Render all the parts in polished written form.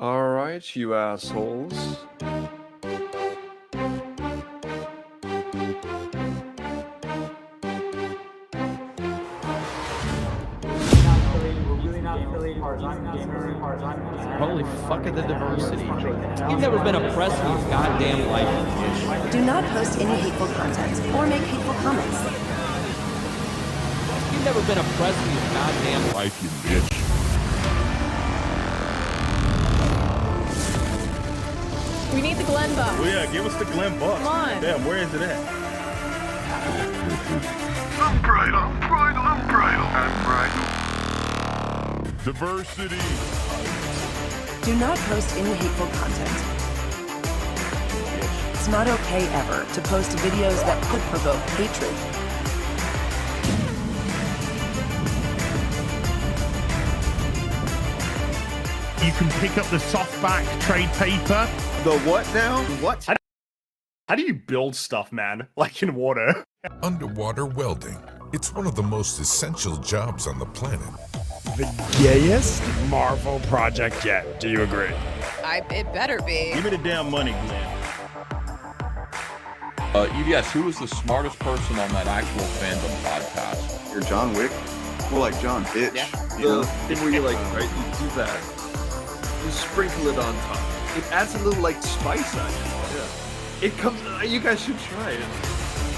Alright, you assholes. Holy fucking the diversity. You've never been oppressed in your goddamn life. Do not post any hateful content or make hateful comments. You've never been oppressed in your goddamn life, you bitch. We need the Glen buck. Oh yeah, give us the Glen buck. Come on. Damn, where is it at? Unbridled. Diversity. Do not post any hateful content. It's not okay ever to post videos that could provoke hatred. You can pick up the softback trade paper. The what now? What? How do you build stuff, man? Like in water? Underwater welding. It's one of the most essential jobs on the planet. The gayest Marvel project yet. Do you agree? It better be. Give me the damn money, Glenn. EDS, who was the smartest person on that actual fandom podcast? You're John Wick? More like John Bitch. Yeah. You know? The thing where you like, right, you do that. You sprinkle it on top. It adds a little like spice on it. Yeah. It comes, you guys should try it.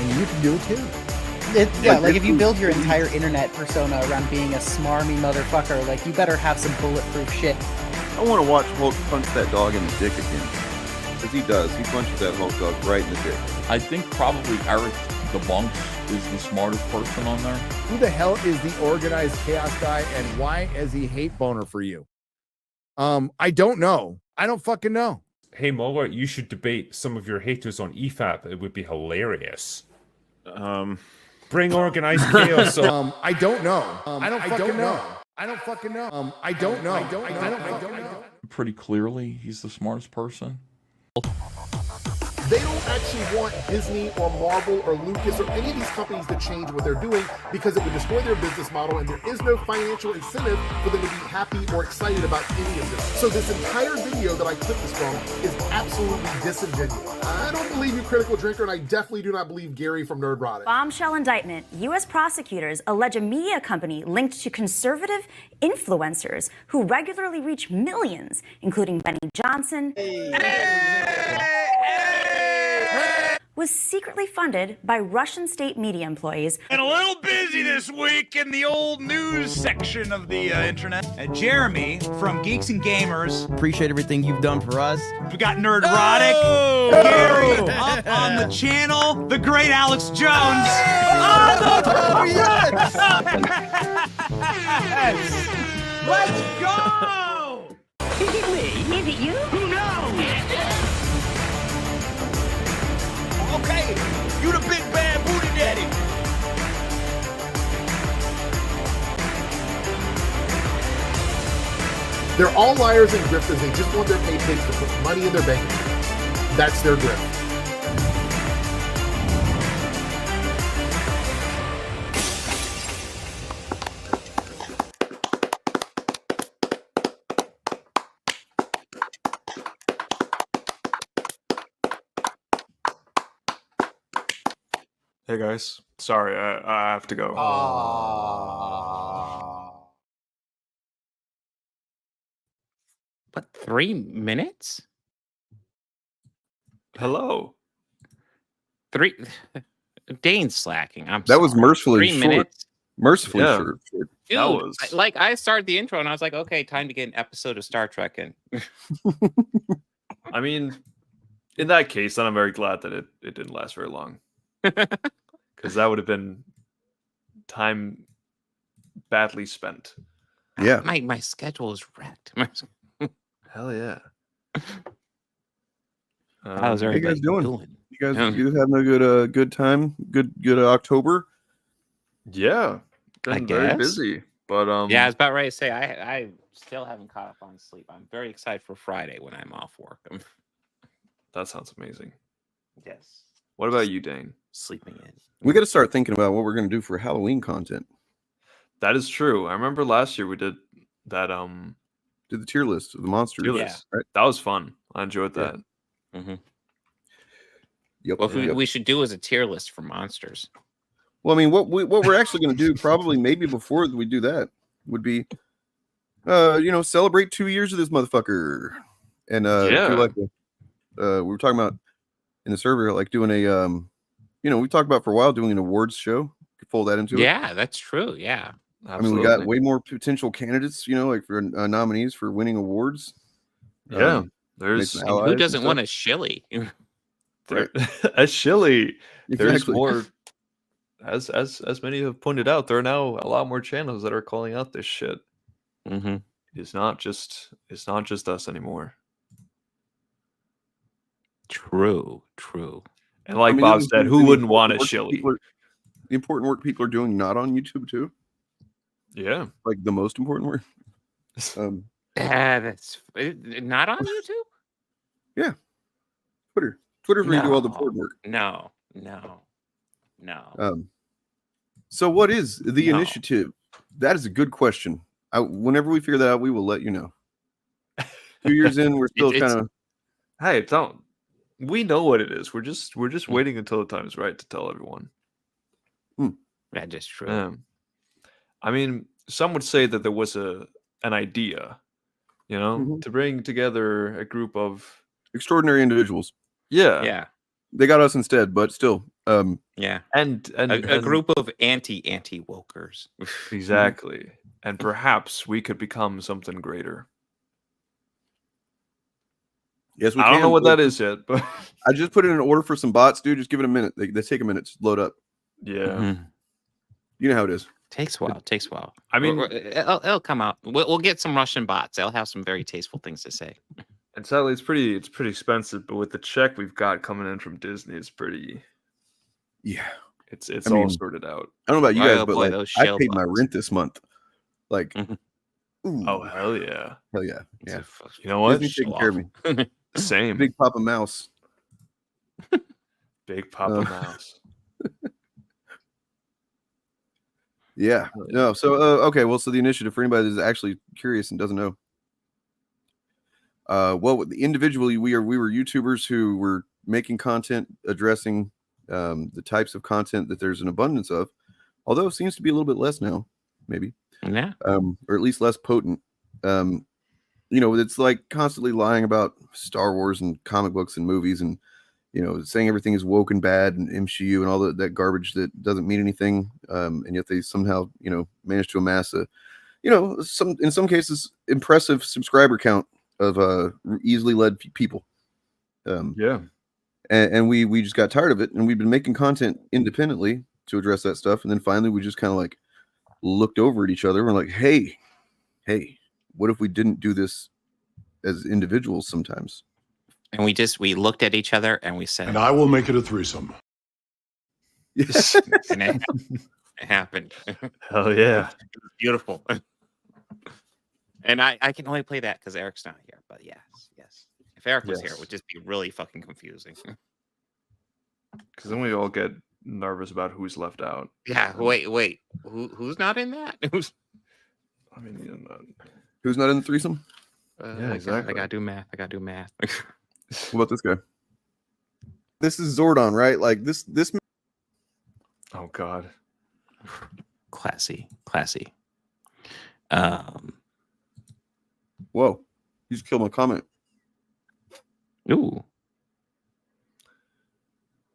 And you can do it too. Yeah, like if you build your entire internet persona around being a smarmy motherfucker, like you better have some bulletproof shit. I want to watch Hulk punch that dog in the dick again. Because he does. He punches that Hulk dog right in the dick. I think probably Eric the Bunks is the smartest person on there. Who the hell is the organized chaos guy, and why is he hate boner for you? I don't know. I don't fucking know. Hey Mola, you should debate some of your haters on EFAP. It would be hilarious. Bring organized chaos. I don't know. I don't fucking know. I don't fucking know. I don't know. I don't know. Pretty clearly, he's the smartest person. They don't actually want Disney or Marvel or Lucas or any of these companies to change what they're doing because it would destroy their business model, and there is no financial incentive for them to be happy or excited about any of this. So this entire video that I clipped this from is absolutely disingenuous. I don't believe you, Critical Drinker, and I definitely do not believe Gary from Nerdrotic. Bombshell indictment. U.S. prosecutors allege a media company linked to conservative influencers who regularly reach millions, including Benny Johnson. Was secretly funded by Russian state media employees. And a little busy this week in the old news section of the internet. Jeremy from Geeks and Gamers. Appreciate everything you've done for us. We got Nerdrotic. Oh! Gary up on the channel. The great Alex Jones. Oh, yes! Let's go! Is it you? Who knows? Okay, you the big bad booty daddy. They're all liars and grifters. They just want their paychecks to put money in their bank account. That's their grift. Hey guys, sorry, I have to go. What, 3 minutes? Hello. 3. Dane's slacking. That was mercifully 3 short. minutes. Mercifully Yeah. short. Dude, That was- I started the intro and I was like, okay, time to get an episode of Star Trek in. I mean, in that case, then I'm very glad that it didn't last very long. Because that would have been time badly spent. Yeah. My schedule is wrecked. Hell yeah. How's How you everybody guys doing? doing? You guys, you having a good time? Good October? Yeah. Been very guess. busy. But Yeah, I was about ready to say I still haven't caught up on sleep. I'm very excited for Friday when I'm off work. that sounds amazing. Yes. What about you, Dane? Sleeping in. We got to start thinking about what we're going to do for Halloween content. That is true. I remember last year we did that did the tier list of the monsters. Tier list. Right? That was fun. I enjoyed that. Yep. Well, we should do as a tier list for monsters. Well, I mean, what we're actually going to do, probably maybe before we do that, would be, celebrate 2 years of this motherfucker, and do like we were talking about in the server, like doing a we talked about for a while doing an awards show. Fold that into it. Yeah, that's true. Yeah. I mean, we got way more potential candidates, like for nominees for winning awards. Yeah, there's who doesn't want a shilly? Right. A shilly. There's Exactly. more. As many have pointed out, there are now a lot more channels that are calling out this shit. It's not just us anymore. True. And like Bob said, who wouldn't want a shilly? The important work people are doing not on YouTube too. Yeah, like the most important work. That's not on YouTube. Yeah, Twitter's where you do all the important work. No. So what is the initiative? That is a good question. Whenever we figure that out, we will let you know. 2 years in, we're still kind of. Hey, don't. We know what it is. We're just waiting until the time is right to tell everyone. That is true. I mean, some would say that there was an idea, to bring together a group of extraordinary individuals. Yeah. They got us instead, but still. Yeah. And a group of anti-wokers. Exactly. And perhaps we could become something greater. Yes, we I can. don't know what that is yet, but I just put in an order for some bots, dude. Just give it a minute. They take a minute to load up. Yeah. You know how it is. Takes a while. I mean, it'll come out. We'll get some Russian bots. They'll have some very tasteful things to say. And sadly, it's pretty expensive. But with the check we've got coming in from Disney, it's pretty. Yeah, it's all sorted out. I don't know about you guys, but boy, I paid my rent this month. Like, oh hell yeah, yeah. You know what? Disney's taking care of me. Same. Big Papa Mouse. Big Papa Mouse. Yeah. No. So okay. Well, so the initiative for anybody that's actually curious and doesn't know. Well, individually, we were YouTubers who were making content addressing the types of content that there's an abundance of, although it seems to be a little bit less now, maybe. Yeah. Or at least less potent. It's like constantly lying about Star Wars and comic books and movies and, saying everything is woke and bad and MCU and all that garbage that doesn't mean anything. And yet they somehow, manage to amass in some cases, impressive subscriber count of easily led people. Yeah. And we just got tired of it, and we've been making content independently to address that stuff. And then finally we just kind of like looked over at each other. We're like, hey, what if we didn't do this as individuals sometimes? And we looked at each other and we said, and I will make it a threesome. Yes. And it happened. Hell yeah. It was beautiful. And I can only play that because Eric's not here. But yes. If Eric was here, it would just be really fucking confusing. Because then we all get nervous about who's left out. Yeah. Wait. Who's not in that? Who's not in the threesome? Yeah, exactly. I gotta do math. What about this guy? This is Zordon, right? Like this. Oh God. Classy. Whoa! You just killed my comment. Ooh.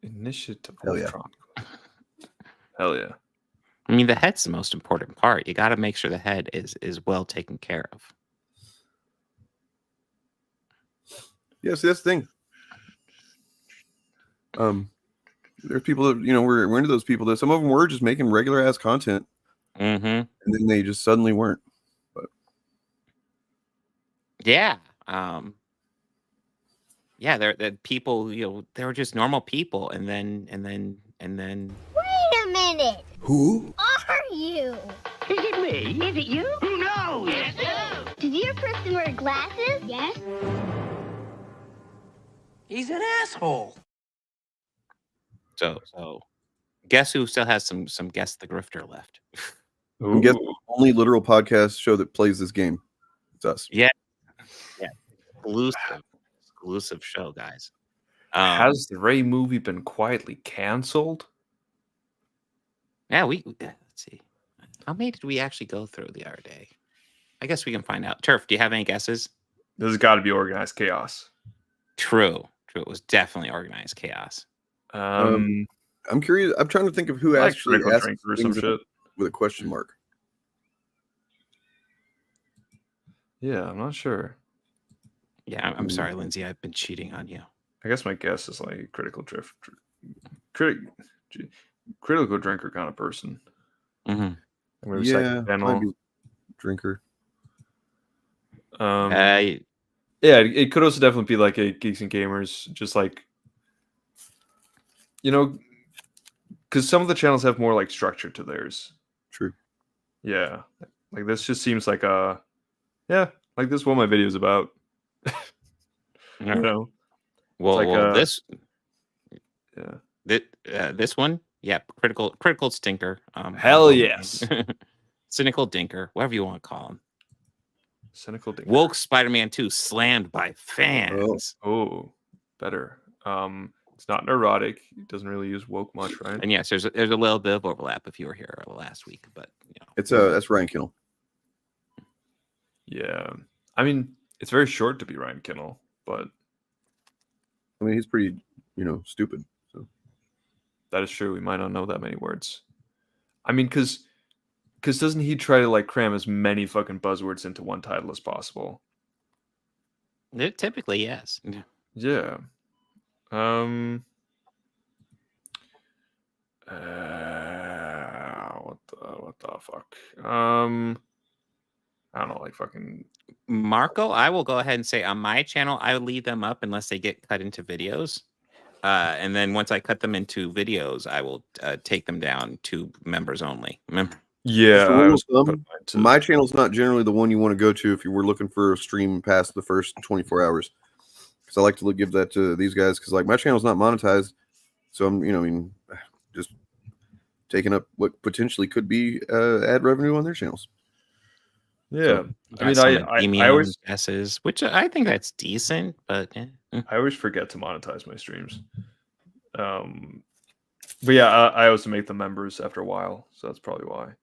Initiative. Hell yeah. Hell yeah. I mean, the head's the most important part. You got to make sure the head is well taken care of. Yeah, see, that's the thing. There's people that we're into those people that some of them were just making regular ass content, and then they just suddenly weren't. But yeah, they're people. They were just normal people, and then. Wait a minute. Who are you? Is it me? Is it you? Who knows? Yes, Does your person wear glasses? Yes. He's an asshole. So guess who still has some Guess the Grifter left? I'm guessing the only literal podcast show that plays this game. It's us. Yeah, Yeah, exclusive show, guys. Has the Ray movie been quietly canceled? Yeah, let's see. How many did we actually go through the other day? I guess we can find out. Turf, do you have any guesses? This has got to be organized chaos. True. It was definitely organized chaos. I'm curious. I'm trying to think of who like actually Critical asked Drinker or some things shit. with a question mark. Yeah, I'm not sure. Yeah, I'm sorry, Lindsay. I've been cheating on you. I guess my guess is like critical drinker kind of person. Mm-hmm. Yeah, might be drinker. Yeah, it could also definitely be like a Geeks and Gamers, just like, you know, because some of the channels have more like structure to theirs. True. Yeah, like this just seems like like this is what my video is about. You know, Well, it's this one, yeah, critical stinker. Hell yes. Cynical dinker, whatever you want to call him. Cynical dinker. Woke Spider-Man 2 slammed by fans. Oh, better. It's not neurotic. It doesn't really use woke much, right? And yes, there's a little bit of overlap if you were here last week, but it's that's Ryan Kinnell. Yeah, I mean, it's very short to be Ryan Kinnell, but I mean, he's pretty, stupid. So that is true. We might not know that many words. I mean, because doesn't he try to like cram as many fucking buzzwords into one title as possible? Typically, yes. Yeah. What the fuck? I don't know, like fucking Marco. I will go ahead and say on my channel, I will leave them up unless they get cut into videos. And then once I cut them into videos, I will take them down to members only. Yeah, my channel's not generally the one you want to go to if you were looking for a stream past the first 24 hours. Because I like to give that to these guys because like my channel's not monetized, so I'm just taking up what potentially could be ad revenue on their channels. Yeah, So, I mean, I always guesses, which I think that's decent, but I always forget to monetize my streams. But yeah, I also make them members after a while, so that's probably why.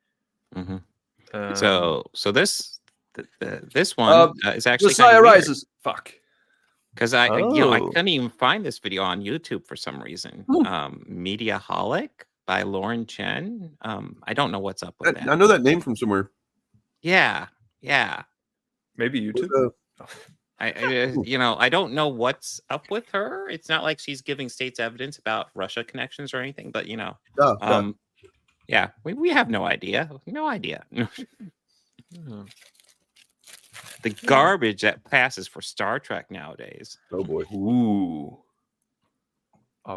Mm-hmm. So this one is actually Messiah Rises. Fuck. Because I couldn't even find this video on YouTube for some reason. Mediaholic by Lauren Chen. I don't know what's up with that. I know that name from somewhere. Yeah. Maybe YouTube. I don't know what's up with her. It's not like she's giving state's evidence about Russia connections or anything, but yeah, we have no idea. No idea. The garbage that passes for Star Trek nowadays. Oh boy. Ooh.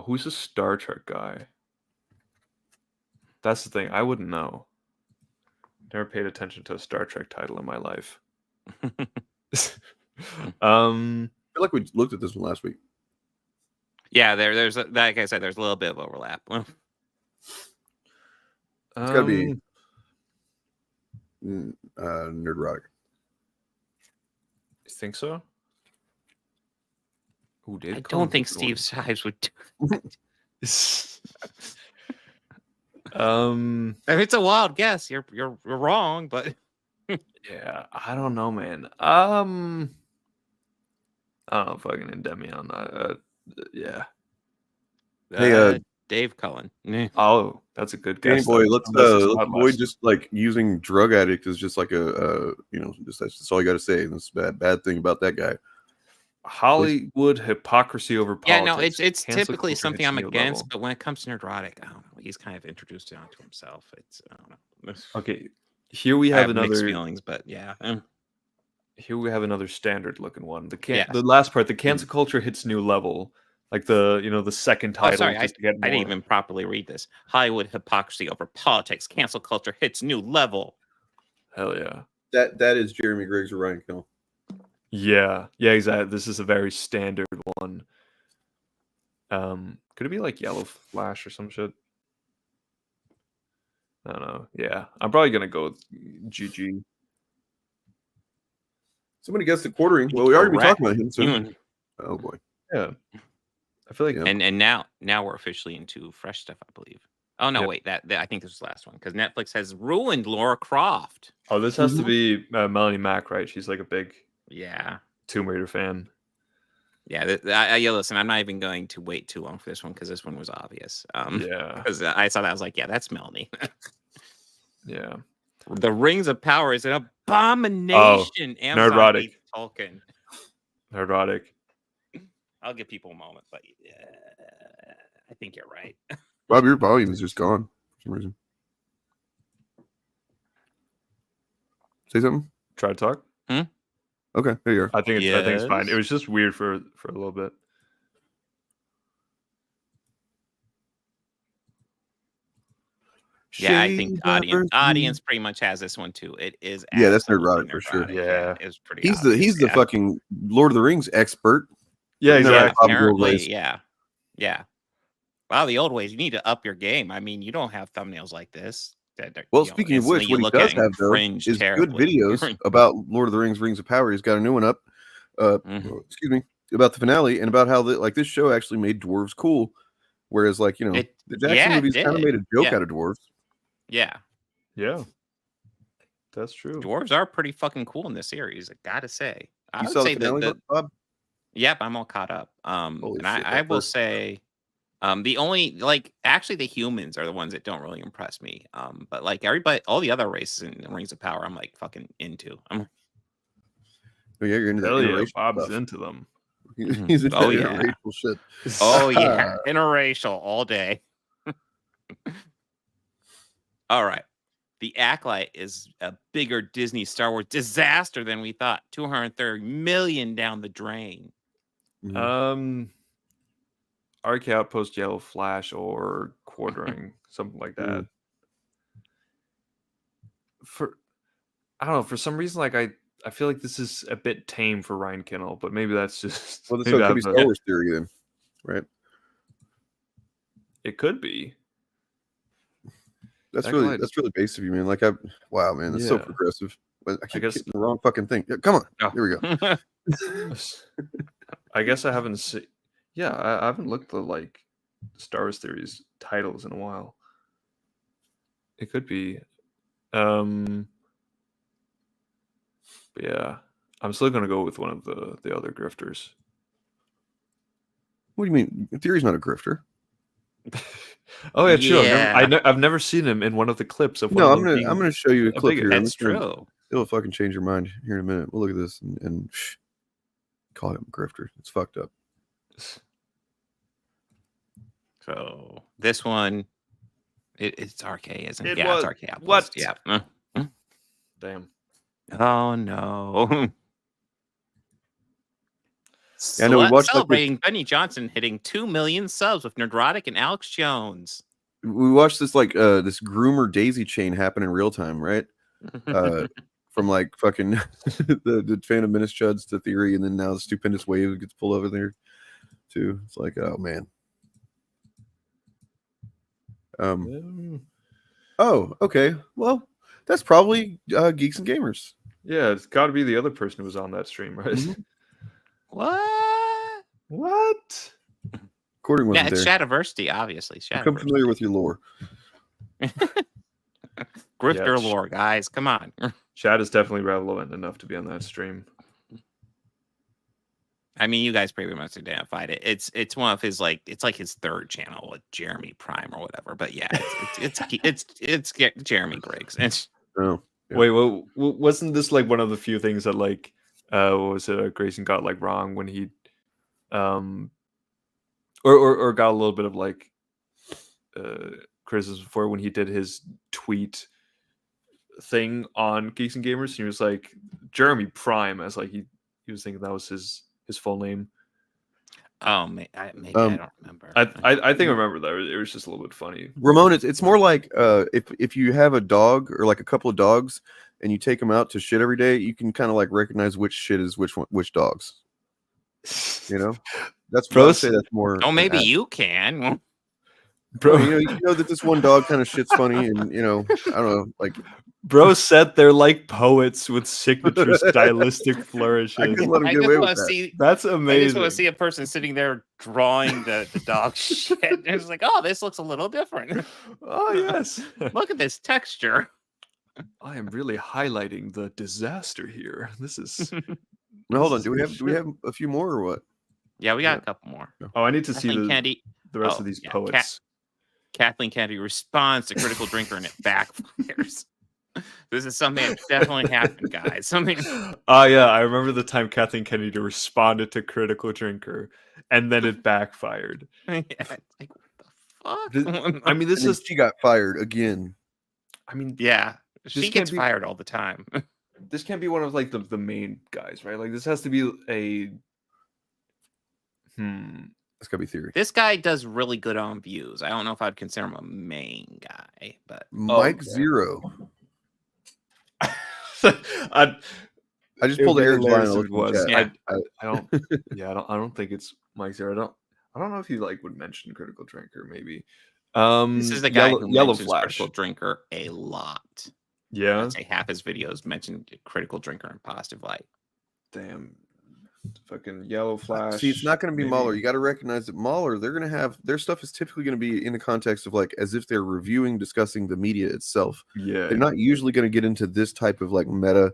Who's a Star Trek guy? That's the thing. I wouldn't know. Never paid attention to a Star Trek title in my life. I feel like we looked at this one last week. Yeah, there's like I said, there's a little bit of overlap. It's gotta be Nerdrotic. You think so? Ooh, I don't think Steve Shives would do it. If it's a wild guess, you're wrong, but yeah, I don't know, man. I don't know, fucking Endymion. Yeah. Hey, Dave Cullen. Oh, that's a good guess. Hey, boy, let's avoid just like using drug addict as just like that's all you got to say. That's a bad thing about that guy. Hollywood hypocrisy over politics. Yeah, no, it's typically something I'm against, level. but when it comes to Nerdrotic, I don't know. He's kind of introduced it onto himself. It's I don't know. Okay, here we have another mixed feelings, but yeah. Here we have another standard looking one. The last part, the cancel culture hits new level. Like the second title. Oh, sorry, I didn't even properly read this. Hollywood hypocrisy over politics. Cancel culture hits new level. Hell yeah. That is Jeremy Griggs or Ryan Kinnell. Yeah, exactly. This is a very standard one. Could it be like Yellow Flash or some shit? I don't know. Yeah, I'm probably gonna go with GG. Somebody guessed at quartering. Well, we already been talking about him. So. Mm. Oh boy. Yeah. I feel like, and now we're officially into fresh stuff, I believe. Oh no, Yep. wait, that I think this was the last one because Netflix has ruined Laura Croft. Oh, this has to be Melanie Mack, right? She's like a big Tomb Raider fan. Yeah, listen, I'm not even going to wait too long for this one because this one was obvious. Yeah, because I saw that, I was like, yeah, that's Melanie. Yeah, the Rings of Power is an abomination. Amazon Nerdrotic. hates Tolkien. Nerdrotic. I'll give people a moment, but I think you're right. Bob, your volume is just gone for some reason. Say something. Try to talk. Okay, there you are. I think it's fine. It was just weird for a little bit. Yeah, I think audience pretty much has this one too. It is. Yeah, that's Nerdrotic for sure. Yeah, it was pretty. He's the fucking Lord of the Rings expert. Yeah, exactly. Apparently, yeah. Wow, the old ways. You need to up your game. I mean, you don't have thumbnails like this. Well, speaking of which, what he does have though is good videos about Lord of the Rings, Rings of Power. He's got a new one up. Excuse me, about the finale and about how this show actually made dwarves cool, whereas the Jackson movies kind of made a joke out of dwarves. Yeah, that's true. Dwarves are pretty fucking cool in this series. I gotta say. I would saw say the finale, Bob? Yep, I'm all caught up. And I will say. The only actually the humans are the ones that don't really impress me. But everybody, all the other races in Rings of Power, I'm like fucking into. Oh yeah, you're into that. Yeah, Bob's into them. He's into interracial shit. Oh yeah, interracial all day. All right, The Acolyte is a bigger Disney Star Wars disaster than we thought. $230 million down the drain. Arc Outpost, Yellow Flash, or Quartering, something like that. I don't know. For some reason, I feel like this is a bit tame for Ryan Kinnell, but maybe that's just. Well, this could be Star Wars theory then, right? It could be. That's really base of you, man. Wow, man, that's so progressive. I keep getting the wrong fucking thing. Yeah, come on, here we go. I guess I haven't seen. Yeah, I haven't looked at Star Wars theories titles in a while. It could be. But yeah, I'm still gonna go with one of the other grifters. What do you mean? Theory's not a grifter. Oh yeah, true. I've never seen him in one of the clips of. No, I'm gonna show you a clip here. That's true. It'll fucking change your mind here in a minute. We'll look at this and call him a grifter. It's fucked up. So this one, it's RK, isn't it? Yeah, it's RK. What? Yeah. Damn. Oh no. Yeah, no, we watched celebrating Benny Johnson hitting 2 million subs with Nerdrotic and Alex Jones. We watched this this groomer daisy chain happen in real time, right? From fucking the Phantom Menace Chuds to Theory, and then now the Stupendous Wave gets pulled over there too. It's oh man. Oh, okay. Well, that's probably Geeks and Gamers. Yeah, it's got to be the other person who was on that stream, right? Mm-hmm. What? Quartering wasn't Yeah, it's there. Shadiversity, obviously. I'm familiar with your lore. Grifter lore, guys. Come on. Shad is definitely relevant enough to be on that stream. I mean, you guys pretty much identified it. It's one of his it's his third channel with Jeremy Prime or whatever. But yeah, it's Jeremy Griggs. Oh, yeah. Wait, well, wasn't this one of the few things that what was it? Grayson got wrong when he, or got a little bit of criticism for when he did his tweet thing on Geeks and Gamers. He was Jeremy Prime, as he was thinking that was his full name. Oh, maybe I don't remember. I think I remember that. It was just a little bit funny. Ramon, it's more if you have a dog or a couple of dogs and you take them out to shit every day, you can kind of recognize which shit is which dogs. You know, that's what I say. That's more. Oh, maybe you can. Bro, you know that this one dog kind of shit's funny, and I don't know, like. Bro said they're like poets with signature stylistic flourishes. I couldn't let him get away with that. That's I just amazing. want to see a person sitting there drawing the dog shit. And it's like, oh, this looks a little different. Oh yes. Look at this texture. I am really highlighting the disaster here. This is. Now, hold on. Do we have a few more or what? Yeah, we got a couple more. Oh, I need to see Kathleen Kennedy. the rest of these poets. Kathleen Kennedy responds to Critical Drinker and it backfires. This is something that definitely happened, guys. Something. Oh yeah, I remember the time Kathleen Kennedy responded to Critical Drinker, and then it backfired. Yeah, it's like, what the fuck? I mean, she got fired again. I mean, yeah, she can't gets be- fired all the time. This can't be one of like the main guys, right? Like this has to be a. That's gotta be theory. This guy does really good on views. I don't know if I'd consider him a main guy, but Mike Zero. I just pulled the Eric's line. It was. Yeah. I don't. Yeah, I don't think it's Mike Zero. I don't know if he like would mention Critical Drinker. Maybe. This is the guy who Yellow mentions Flash. Critical Drinker a lot. Yeah. I'd say half his videos mention Critical Drinker in positive light. Damn. Fucking Yellow Flash. See, it's not going to be maybe. Mahler. You got to recognize that Mahler, they're going to have their stuff is typically going to be in the context of like as if they're reviewing, discussing the media itself. Yeah. They're not usually going to get into this type of like meta,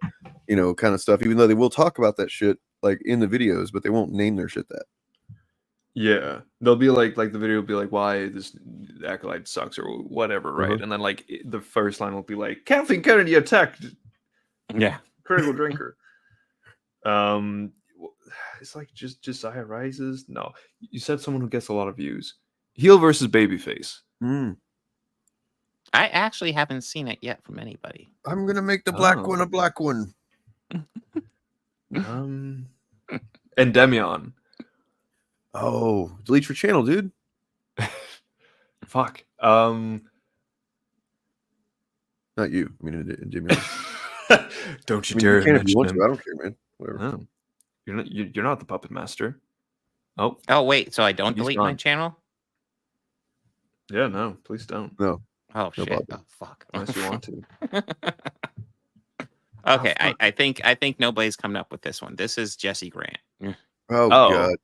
kind of stuff, even though they will talk about that shit like in the videos, but they won't name their shit that. Yeah, they'll be like the video will be like, why this acolyte sucks or whatever, right? And then like the first line will be like, Kathleen Kennedy attacked. Yeah, Critical Drinker. It's like just Josiah Rises. No, you said someone who gets a lot of views. Heel versus Babyface. I actually haven't seen it yet from anybody. I'm gonna make the black one a black one. And Demion. Oh, delete your channel, dude. Fuck. Not you. I mean, Demion. Don't you dare you can if you mention want him. to. I don't care, man. Whatever. No, you're not the puppet master. Oh, wait, so I don't delete my channel? Yeah, no, please don't. No. Oh shit! bother. Oh fuck! Unless you want to. Okay, I think nobody's coming up with this one. This is Jesse Grant. Oh god.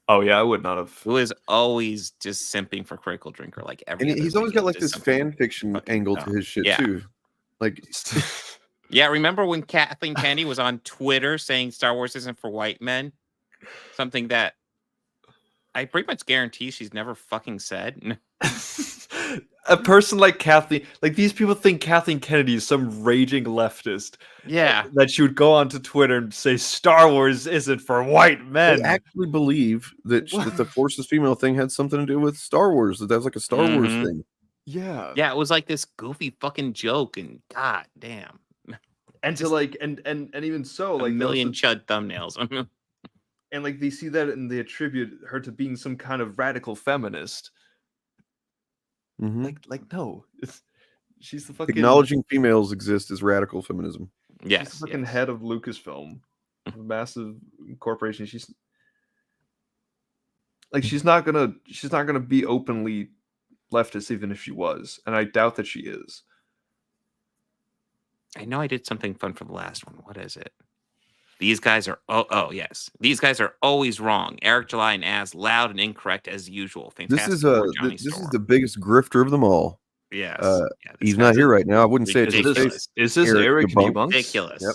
Oh yeah, I would not have. Who is always just simping for Critical Drinker, like every. And he's always got like this fan fiction angle to his shit Yeah. too. Like, Yeah, remember when Kathleen Kennedy was on Twitter saying Star Wars isn't for white men? Something that I pretty much guarantee she's never fucking said. A person like Kathleen, like these people think Kathleen Kennedy is some raging leftist. Yeah. That she would go onto Twitter and say Star Wars isn't for white men. I actually believe that the Force is female thing had something to do with Star Wars. That was like a Star Wars thing. Yeah. Yeah, it was like this goofy fucking joke, and god damn. And to like and even so, like a million chud thumbnails. And like they see that and they attribute her to being some kind of radical feminist. Like no, she's the fucking Acknowledging females exist as radical feminism. Yes, she's the fucking head of Lucasfilm, a massive corporation. She's not gonna be openly leftist, even if she was, and I doubt that she is. I know I did something fun for the last one. What is it? These guys are yes. These guys are always wrong. Eric July and as loud and incorrect as usual. Fantastic. This is the biggest grifter of them all. Yes. He's not here right now. I wouldn't say it's ridiculous. Is this Eric Debunks? Ridiculous. Yep.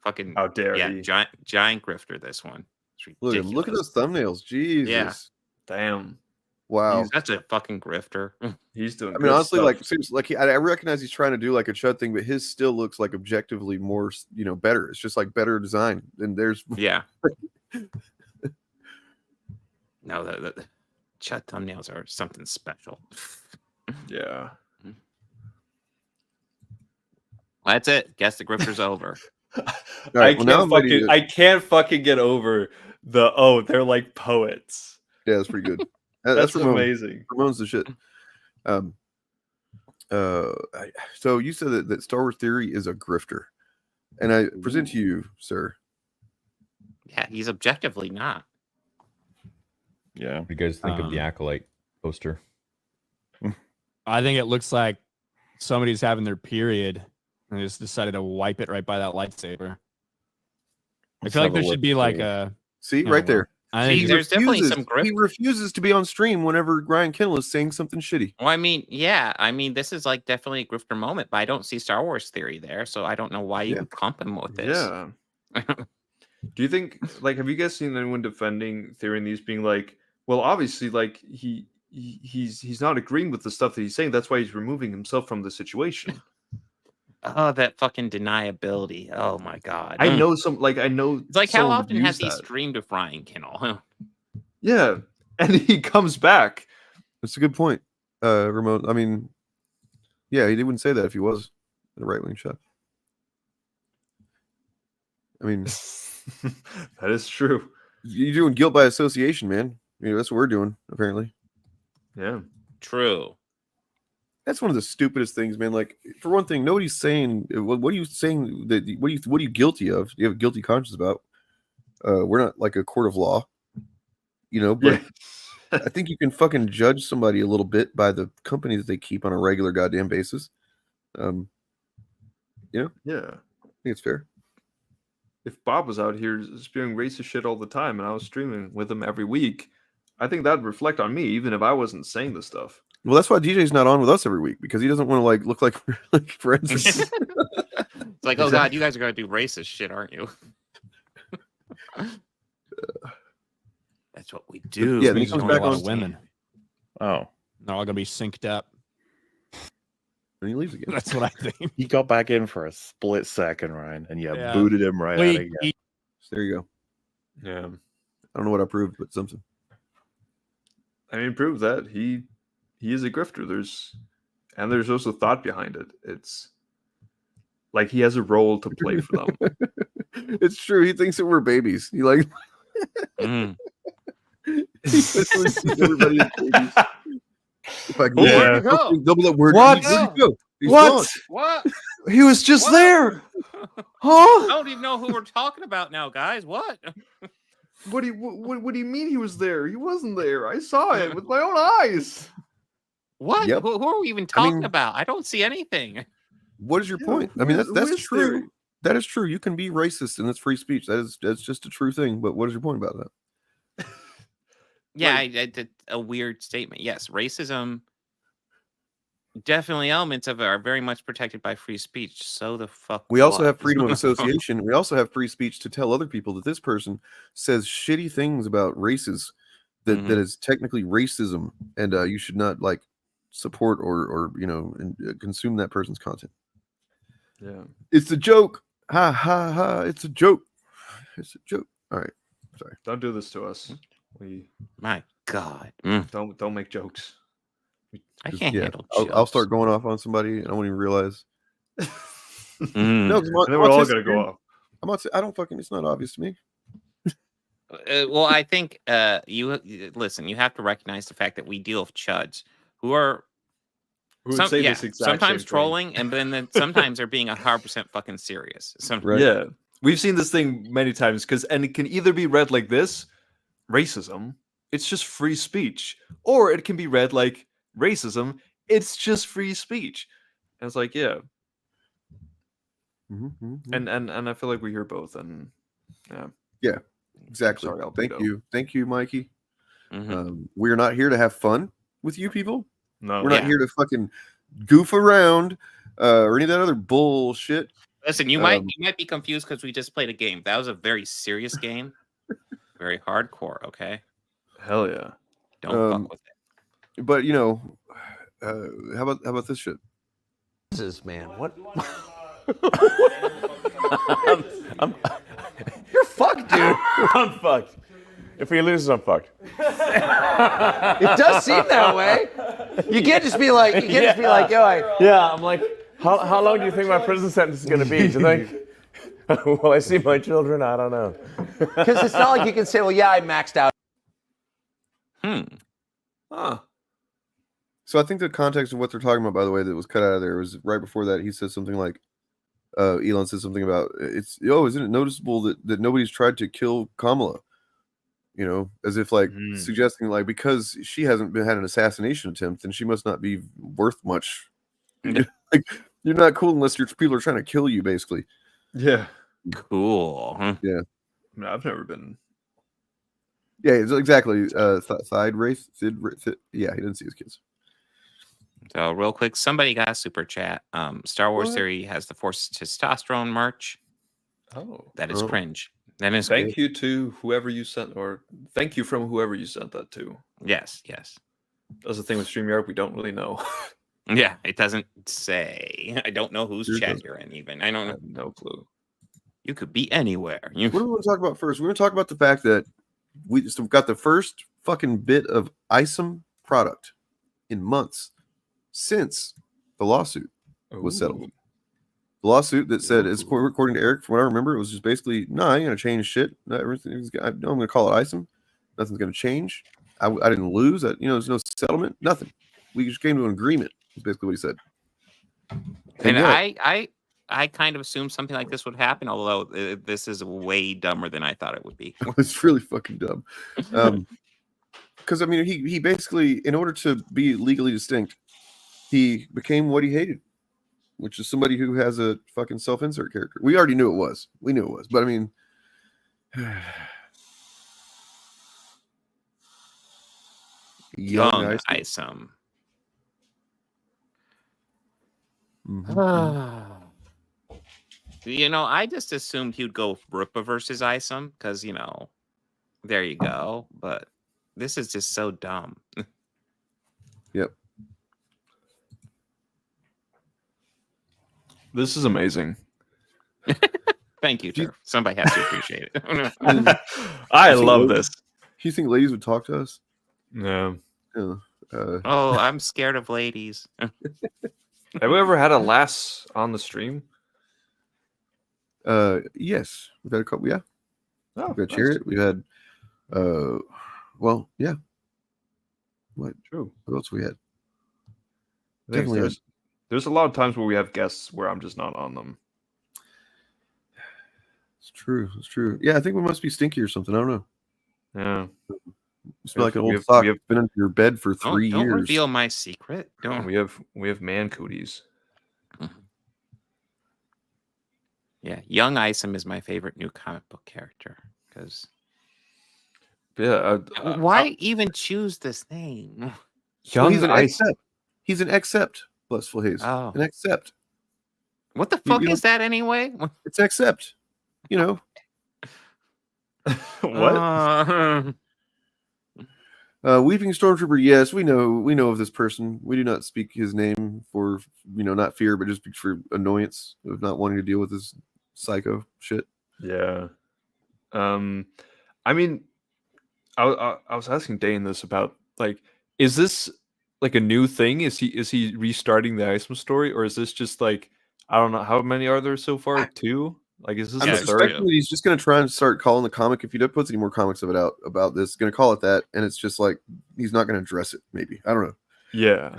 Fucking how dare he? Giant grifter. This one. It's ridiculous. Look at those thumbnails. Jesus. Yeah. Damn. Wow. He's such a fucking grifter. He's doing. I mean, honestly, like, seems like I recognize he's trying to do like a chud thing, but his still looks like objectively more, better. It's just like better design. And there's yeah. No, the chud thumbnails are something special. Yeah. That's it. Guess the grifter's over. Right, I can't fucking get over they're like poets. Yeah, that's pretty good. That's Ramon. amazing. Ramon's the shit. So you said that Star Wars Theory is a grifter, and I present to you, sir. Yeah, he's objectively not. Yeah. What do you guys think of the Acolyte poster? I think it looks like somebody's having their period and just decided to wipe it right by that lightsaber. I feel like there should be like a right there. I think there's definitely some He refuses to be on stream whenever Ryan Kendall is saying something shitty. Well, I mean, yeah, I mean, this is like definitely a grifter moment, but I don't see Star Wars theory there, so I don't know why you would comp him with this. Yeah. Do you think, like, have you guys seen anyone defending theory in these being like, well, obviously, like, he's not agreeing with the stuff that he's saying. That's why he's removing himself from the situation. Oh, that fucking deniability. Oh my god. I know some, like, I know. It's like how someone often would has use he that. streamed with Ryan Kendall? Yeah, and he comes back. That's a good point, Ramon. I mean, yeah, he wouldn't say that if he was a right-wing chef. I mean, that is true. You're doing guilt by association, man. You know, that's what we're doing, apparently. Yeah, true. That's one of the stupidest things, man. Like, for one thing, nobody's saying what are you saying that what are you guilty of? You have a guilty conscience about. We're not like a court of law, you know, but I think you can fucking judge somebody a little bit by the company that they keep on a regular goddamn basis. You know? Yeah. I think it's fair. If Bob was out here spewing racist shit all the time and I was streaming with him every week, I think that'd reflect on me, even if I wasn't saying this stuff. Well, that's why DJ's not on with us every week, because he doesn't want to like look like friends. It's like, oh god, you guys are gonna do racist shit, aren't you? That's what we do. Yeah, then he comes back on women. Oh, they're all gonna be synced up. And he leaves again. That's what I think. He got back in for a split second, Ryan, and you Yeah. booted him right out again. There you go. Yeah. I don't know what I proved, but something. I mean, prove that he is a grifter. There's also thought behind it. It's like he has a role to play for them. It's true. He thinks that we're babies. He like Mm. he literally sees everybody as babies. If I can Where'd he go? Double that word. What? Where'd he go? He's What? gone. What? He was just What? there. I Huh? don't even know who we're talking about now, guys. What? What do you mean he was there? He wasn't there. I saw it with my own eyes. What? Yep. Who are we even talking about? I don't see anything. What is your point? I mean, that's true. That is true. You can be racist, and that's free speech. That's just a true thing. But what is your point about that? Yeah, I did a weird statement. Yes, racism. Definitely elements of it are very much protected by free speech. So the fuck. We also what? have freedom of association. We also have free speech to tell other people that this person says shitty things about races that is technically racism, and you should not like support or you know consume that person's content. Yeah, it's a joke. Ha ha ha! It's a joke. It's a joke. All right, sorry. Don't do this to us. My God. Don't make jokes. I can't handle I'll start going off on somebody, and I won't even realize. No, because then we're all gonna go off. I'm not. I don't fucking. It's not obvious to me. Well, I think you listen. You have to recognize the fact that we deal with chuds who are Who would say this exact sometimes same thing. trolling, and then sometimes they're being 100% fucking serious. Yeah, we've seen this thing many times and it can either be read like this, racism, it's just free speech, or it can be read like racism, it's just free speech. And it's like, yeah. And I feel like we hear both, and yeah, exactly. Sorry, Thank you, Mikey. We're not here to have fun with you people. No, we're not here to fucking goof around or any of that other bullshit. Listen, you might be confused because we just played a game. That was a very serious game, very hardcore. Okay, hell yeah, don't fuck with it. But you know, how about this shit? Jesus, man, what? You're fucked, dude. I'm fucked. If he loses, I'm fucked. It does seem that way. You can't just be like, yo, yeah, I'm like, how long do you think my prison sentence is going to be? Do you think? Will I see my children? I don't know. Because it's not like you can say, well, yeah, I maxed out. So I think the context of what they're talking about, by the way, that was cut out of there was right before that. He said something like, Elon said something about isn't it noticeable that nobody's tried to kill Kamala? you know, as if like suggesting like because she hasn't had an assassination attempt, then she must not be worth much. Like you're not cool unless your people are trying to kill you, basically. Yeah. Cool. Yeah. I mean, I've never been. Yeah, it's exactly. Thide Wraith. Yeah, he didn't see his kids. So real quick, somebody got a super chat. Star Wars Theory has the Force Testosterone merch. Oh, that is cringe. That is thank you to whoever you sent, or thank you from whoever you sent that to. Yes, yes. That's the thing with StreamYard, we don't really know. Yeah, it doesn't say. I don't know whose chat you're in. Even I don't know. No clue. You could be anywhere. What do we want to talk about first? We're going to talk about the fact that we just got the first fucking bit of ISOM product in months since the lawsuit was settled. The lawsuit that said, it's according to Eric, from what I remember, it was just basically, no, I ain't going to change shit. Everything's, I'm going to call it ISOM. Nothing's going to change. I didn't lose. There's no settlement. Nothing. We just came to an agreement. Is basically what he said. And yeah. I kind of assumed something like this would happen, although this is way dumber than I thought it would be. It's really fucking dumb. Because, I mean, he basically, in order to be legally distinct, he became what he hated, which is somebody who has a fucking self-insert character. We already knew it was. We knew it was. But, I mean... Young ISOM. You know, I just assumed he'd go Rupa versus ISOM because, you know, there you go. But this is just so dumb. Yep. This is amazing. Thank you, Turf. Somebody has to appreciate it. I love this. Do you think ladies would talk to us? No. Oh, I'm scared of ladies. Have we ever had a lass on the stream? Yes, we've had a couple. Yeah, oh, we've had Chariot. We had, well, yeah. What? True. What else we had? Definitely. There's a lot of times where we have guests where I'm just not on them. It's true. It's true. Yeah, I think we must be stinky or something. I don't know. Yeah. You smell like an old sock. You've been under your bed for 3 years. Don't reveal my secret. Don't. We have man cooties. Yeah, Young ISOM is my favorite new comic book character because. Yeah. Why even choose this name? Young ISOM. He's an accept. Blissful Haze. Oh. An accept. What the fuck is that anyway? It's accept. You know. What? Weeping Stormtrooper, yes, we know of this person. We do not speak his name for, not fear, but just for annoyance of not wanting to deal with this psycho shit. Yeah. I mean, I was asking Dane this about, like, is this like a new thing? Is he restarting the ISOM story, or is this just like, I don't know, how many are there so far? 2? Like, is this I'm suspecting that he's just going to try and start calling the comic, if he puts any more comics of it out about this, going to call it that, and it's just like, he's not going to address it, maybe. I don't know. Yeah.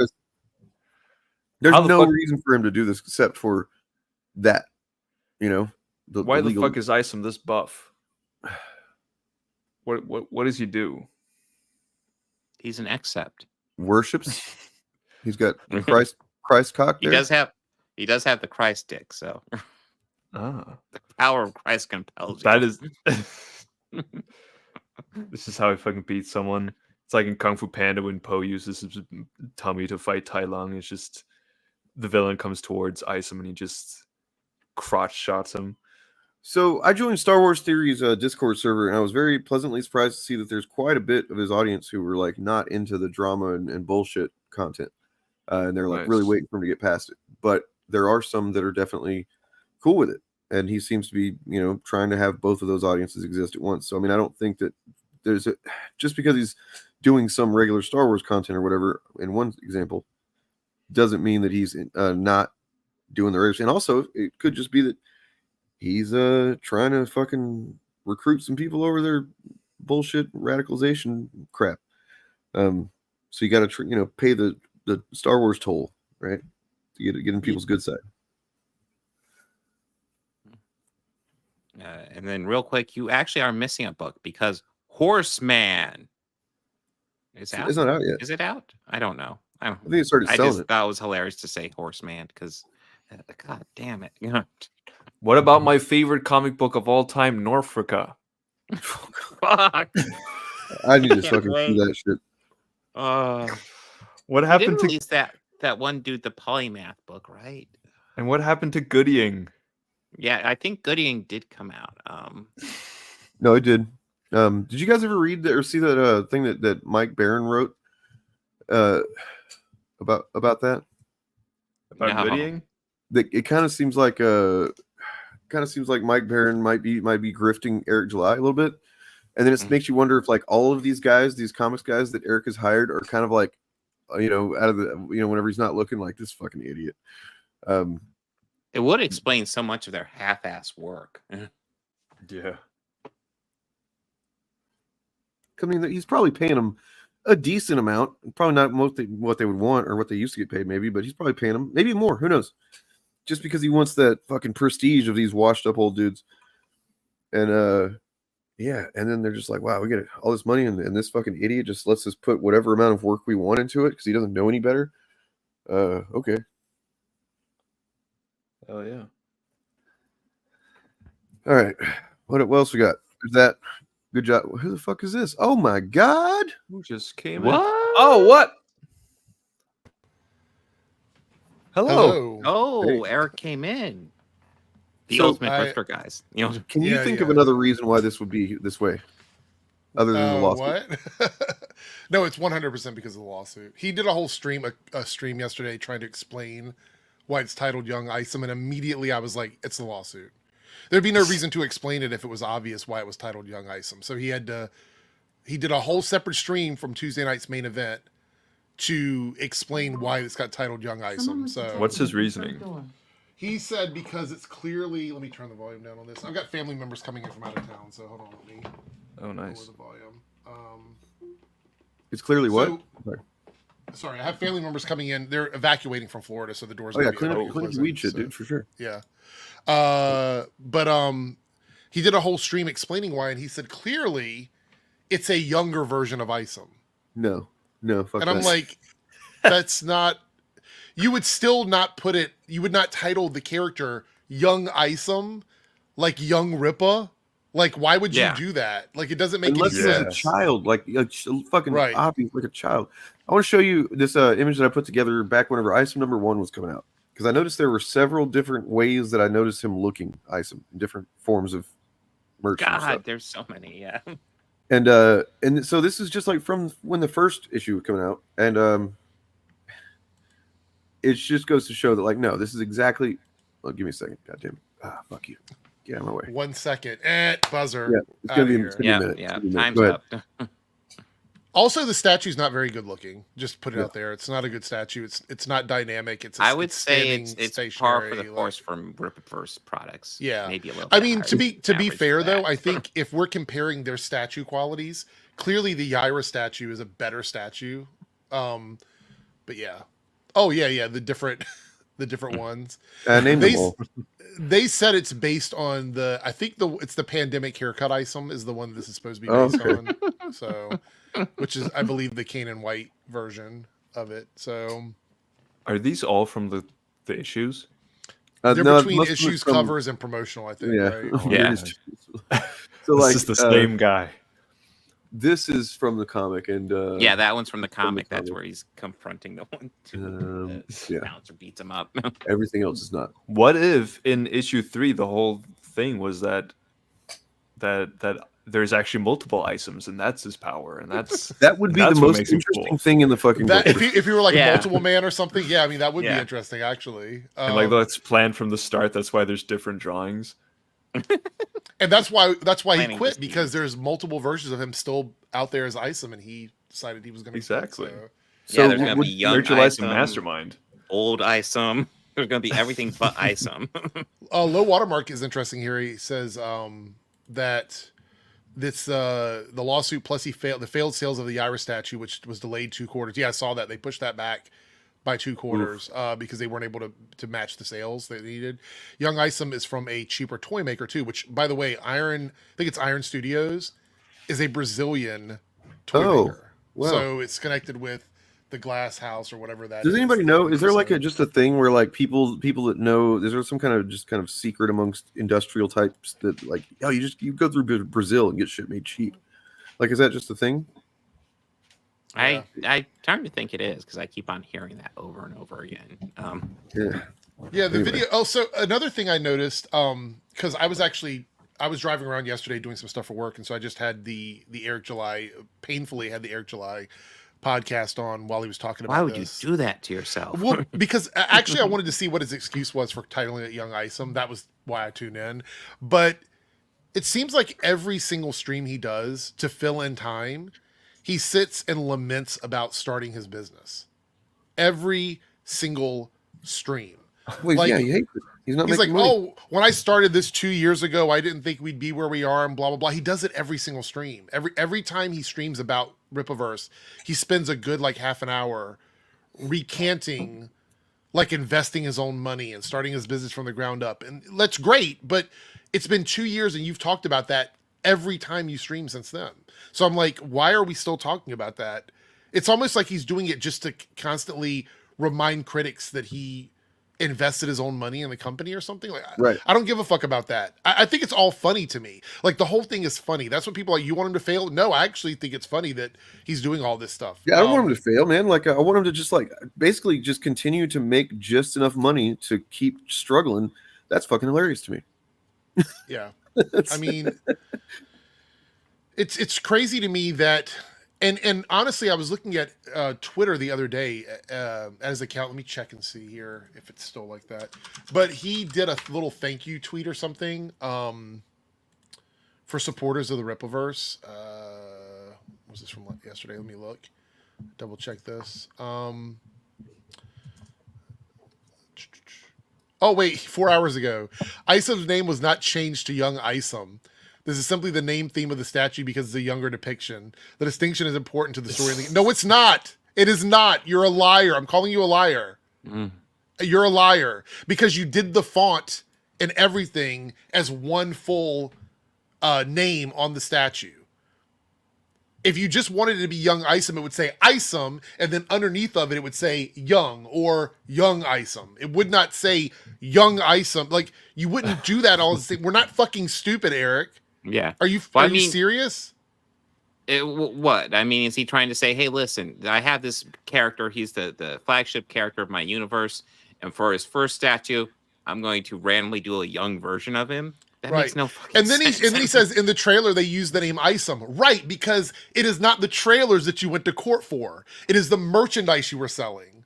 There's no reason for him to do this except for that, Why the fuck is ISOM this buff? What does he do? He's an accept. Worships. He's got Christ cock there. He does have the Christ dick, so... Ah. The power of Christ compels you. That is this is how he fucking beats someone. It's like in Kung Fu Panda when Po uses his tummy to fight Tai Lung. It's just the villain comes towards ISOM and he just crotch shots him. So I joined Star Wars Theory's Discord server, and I was very pleasantly surprised to see that there's quite a bit of his audience who were like not into the drama and bullshit content, and they're like really waiting for him to get past it. But there are some that are definitely cool with it, and he seems to be trying to have both of those audiences exist at once. So I mean, I don't think that there's just because he's doing some regular Star Wars content or whatever in one example doesn't mean that he's not doing the regular. And also it could just be that he's trying to fucking recruit some people over their bullshit radicalization crap. So you got to pay the Star Wars toll, right, to get in people's good side. And then real quick, you actually are missing a book because Horseman is out. It's not out yet. Is it out? I don't know. I think it started I selling just it. thought it was hilarious to say Horseman because, God damn it. What about my favorite comic book of all time, Norfolka? Fuck. I need to Can't fucking see wait. that shit. What They happened did to release that one dude, the polymath book, right? and what happened to Goodyeing? Yeah, I think Goodyeing did come out. No, it did. Did you guys ever read or see that thing that Mike Barron wrote about that? About No. Goodyeing? It kind of seems like Mike Barron might be grifting Eric July a little bit, and then it makes you wonder if like all of these guys, these comics guys that Eric has hired, are kind of like, out of the whenever he's not looking, like this fucking idiot. It would explain so much of their half-ass work. Yeah. I mean, he's probably paying them a decent amount, probably not what they would want or what they used to get paid, maybe, but he's probably paying them maybe more. Who knows? Just because he wants that fucking prestige of these washed up old dudes. And yeah, and then they're just like, wow, we get all this money, and this fucking idiot just lets us put whatever amount of work we want into it because he doesn't know any better. Okay. Oh yeah. All right. What else we got? There's that. Good job. Who the fuck is this? Oh my god. Who just came What? in? Oh, what? Hello. Oh, Hey. Eric came in. The So ultimate grifter guys. Can you think of another reason why this would be this way? Other than the lawsuit? What? No, it's 100% because of the lawsuit. He did a whole stream, a stream yesterday trying to explain why it's titled Young Isom, and immediately I was like, it's the lawsuit. There'd be no reason to explain it if it was obvious why it was titled Young Isom. So he did a whole separate stream from Tuesday night's main event to explain why it's got titled Young Isom. So What's his reasoning? he said because it's clearly, let me turn the volume down on this. I've got family members coming in from out of town, so hold on, let me Oh, nice. lower the volume. It's clearly what? So- Sorry, I have family members coming in. They're evacuating from Florida, so the doors. Oh yeah, gonna be clean closing, weed shit, so- dude, for sure. Yeah. But he did a whole stream explaining why, and he said clearly it's a younger version of Isom. No, fuck And I'm that. like, that's not, you would still not put it, you would not title the character Young Isom like Young Rippa. Like, why would you Yeah. do that? Like, it doesn't make Unless any he's sense. a child, like fucking Right. obvious, like a child. I want to show you this image that I put together back whenever Isom #1 was coming out, because I noticed there were several different ways that I noticed him looking Isom in different forms of merch. and God, stuff. there's so many. Yeah. And so this is just like from when the first issue was coming out, and it just goes to show that like no, this is exactly. Oh, give me a second. God damn it! Fuck you. Get out of my way. 1 second. Buzzer. Yeah, it's gonna be. It's gonna be a minute. It's gonna be a minute. Time's Go ahead. up. Also, the statue's not very good looking. Just put it out there. It's not a good statue. It's not dynamic. I would say standing, it's par stationary, for the like- course from Rippaverse products. Yeah, maybe a little. I bit mean, higher to be average fair for though, that. I think if we're comparing their statue qualities, clearly the Yaira statue is a better statue. But yeah, the different ones. Name them all. They said it's based on it's the pandemic haircut Isom is the one this is supposed to be based on. So, which is I believe the Kanan White version of it. So, Are these all from the issues? they're No, it between must have been issues, from- covers, and promotional. I think. Yeah, Right? Yeah. So This like is the same guy. This is from the comic, and Yeah, that one's from the comic. That's comic. where he's confronting the one. The yeah. bouncer beats him up. Everything else is not. What if in issue 3 the whole thing was that there's actually multiple Isoms and that's his power, and That would be the what most makes him interesting cool. thing in the fucking That book. if you were like Yeah. multiple man or something, yeah, I mean that would be Yeah. interesting actually. And like that's planned from the start. That's why there's different drawings. And that's why he Planning quit this because there's multiple versions of him still out there as Isom, and he decided he was going to Exactly. Yeah, there's gonna be young Virtual Isom Isom, Mastermind. old Isom. There's gonna be everything but Isom. Low watermark is interesting here. He says that this the lawsuit plus the failed sales of the Yaira statue, which was delayed 2 quarters. Yeah, I saw that they pushed that back by 2 quarters because they weren't able to match the sales they needed. Young Isom is from a cheaper toy maker too, which by the way, I think it's Iron Studios is a Brazilian toy maker. Wow. So it's connected with the Glass House or whatever that Does is. anybody know? Is there like just a thing where like people that know? Is there some kind of secret amongst industrial types that like, oh, you go through Brazil and get shit made cheap? Like, is that just a thing? I trying to think it is because I keep on hearing that over and over again. Yeah, the video. Also, another thing I noticed, because I was driving around yesterday doing some stuff for work, and so I just had the Eric July, painfully had the Eric July podcast on while he was talking about. Why would you do that to yourself? Well, because actually I wanted to see what his excuse was for titling it Young Isom. That was why I tuned in. But it seems like every single stream he does to fill in time, he sits and laments about starting his business. Every single stream. Well, like, yeah, he hates it. He's like, money. oh, when I started this 2 years ago, I didn't think we'd be where we are, and blah blah blah. He does it every single stream. Every time he streams about Rippaverse, he spends a good like half an hour recanting, like investing his own money and starting his business from the ground up. And that's great, but it's been 2 years, and you've talked about that every time you stream since then. So I'm like, why are we still talking about that? It's almost like he's doing it just to constantly remind critics that he invested his own money in the company or something. Like, right. I don't give a fuck about that. I think it's all funny to me. Like, the whole thing is funny. That's what people are like, you want him to fail? No, I actually think it's funny that he's doing all this stuff. Yeah, I don't want him to fail, man. Like, I want him to just like basically just continue to make just enough money to keep struggling. That's fucking hilarious to me. Yeah. I mean, it's crazy to me that, and honestly, I was looking at Twitter the other day as his account. Let me check and see here if it's still like that. But he did a little thank you tweet or something for supporters of the Rippaverse. Was this from yesterday? Let me look. Double check this. Oh, wait, 4 hours ago. Isom's name was not changed to Young Isom. This is simply the name theme of the statue because it's a younger depiction. The distinction is important to the story. No, it's not. It is not. You're a liar. I'm calling you a liar. You're a liar because you did the font and everything as one full name on the statue. If you just wanted it to be Young Isom, it would say Isom, and then underneath of it, it would say Young or Young Isom. It would not say Young Isom. Like, you wouldn't do that all the same. We're not fucking stupid, Eric. Yeah. Are you serious? What? I mean, is he trying to say, hey, listen, I have this character. He's the flagship character of my universe. And for his first statue, I'm going to randomly do a young version of him. That makes no fucking sense. And then he says in the trailer they use the name Isom. Right, because it is not the trailers that you went to court for. It is the merchandise you were selling.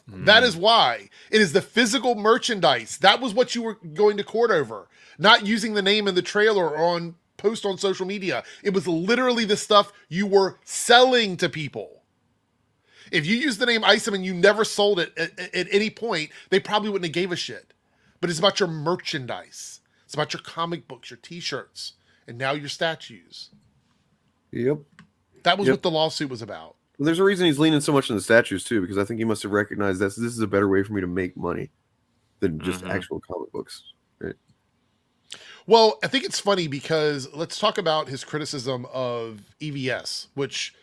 That is why. It is the physical merchandise. That was what you were going to court over. Not using the name in the trailer or on post on social media. It was literally the stuff you were selling to people. If you used the name Isom and you never sold it at any point, they probably wouldn't have gave a shit. But it's about your merchandise. It's about your comic books, your t-shirts, and now your statues. Yep. That was what the lawsuit was about. Well, there's a reason he's leaning so much on the statues too, because I think he must have recognized that this is a better way for me to make money than just actual comic books. Right. Well, I think it's funny because let's talk about his criticism of EVS, which,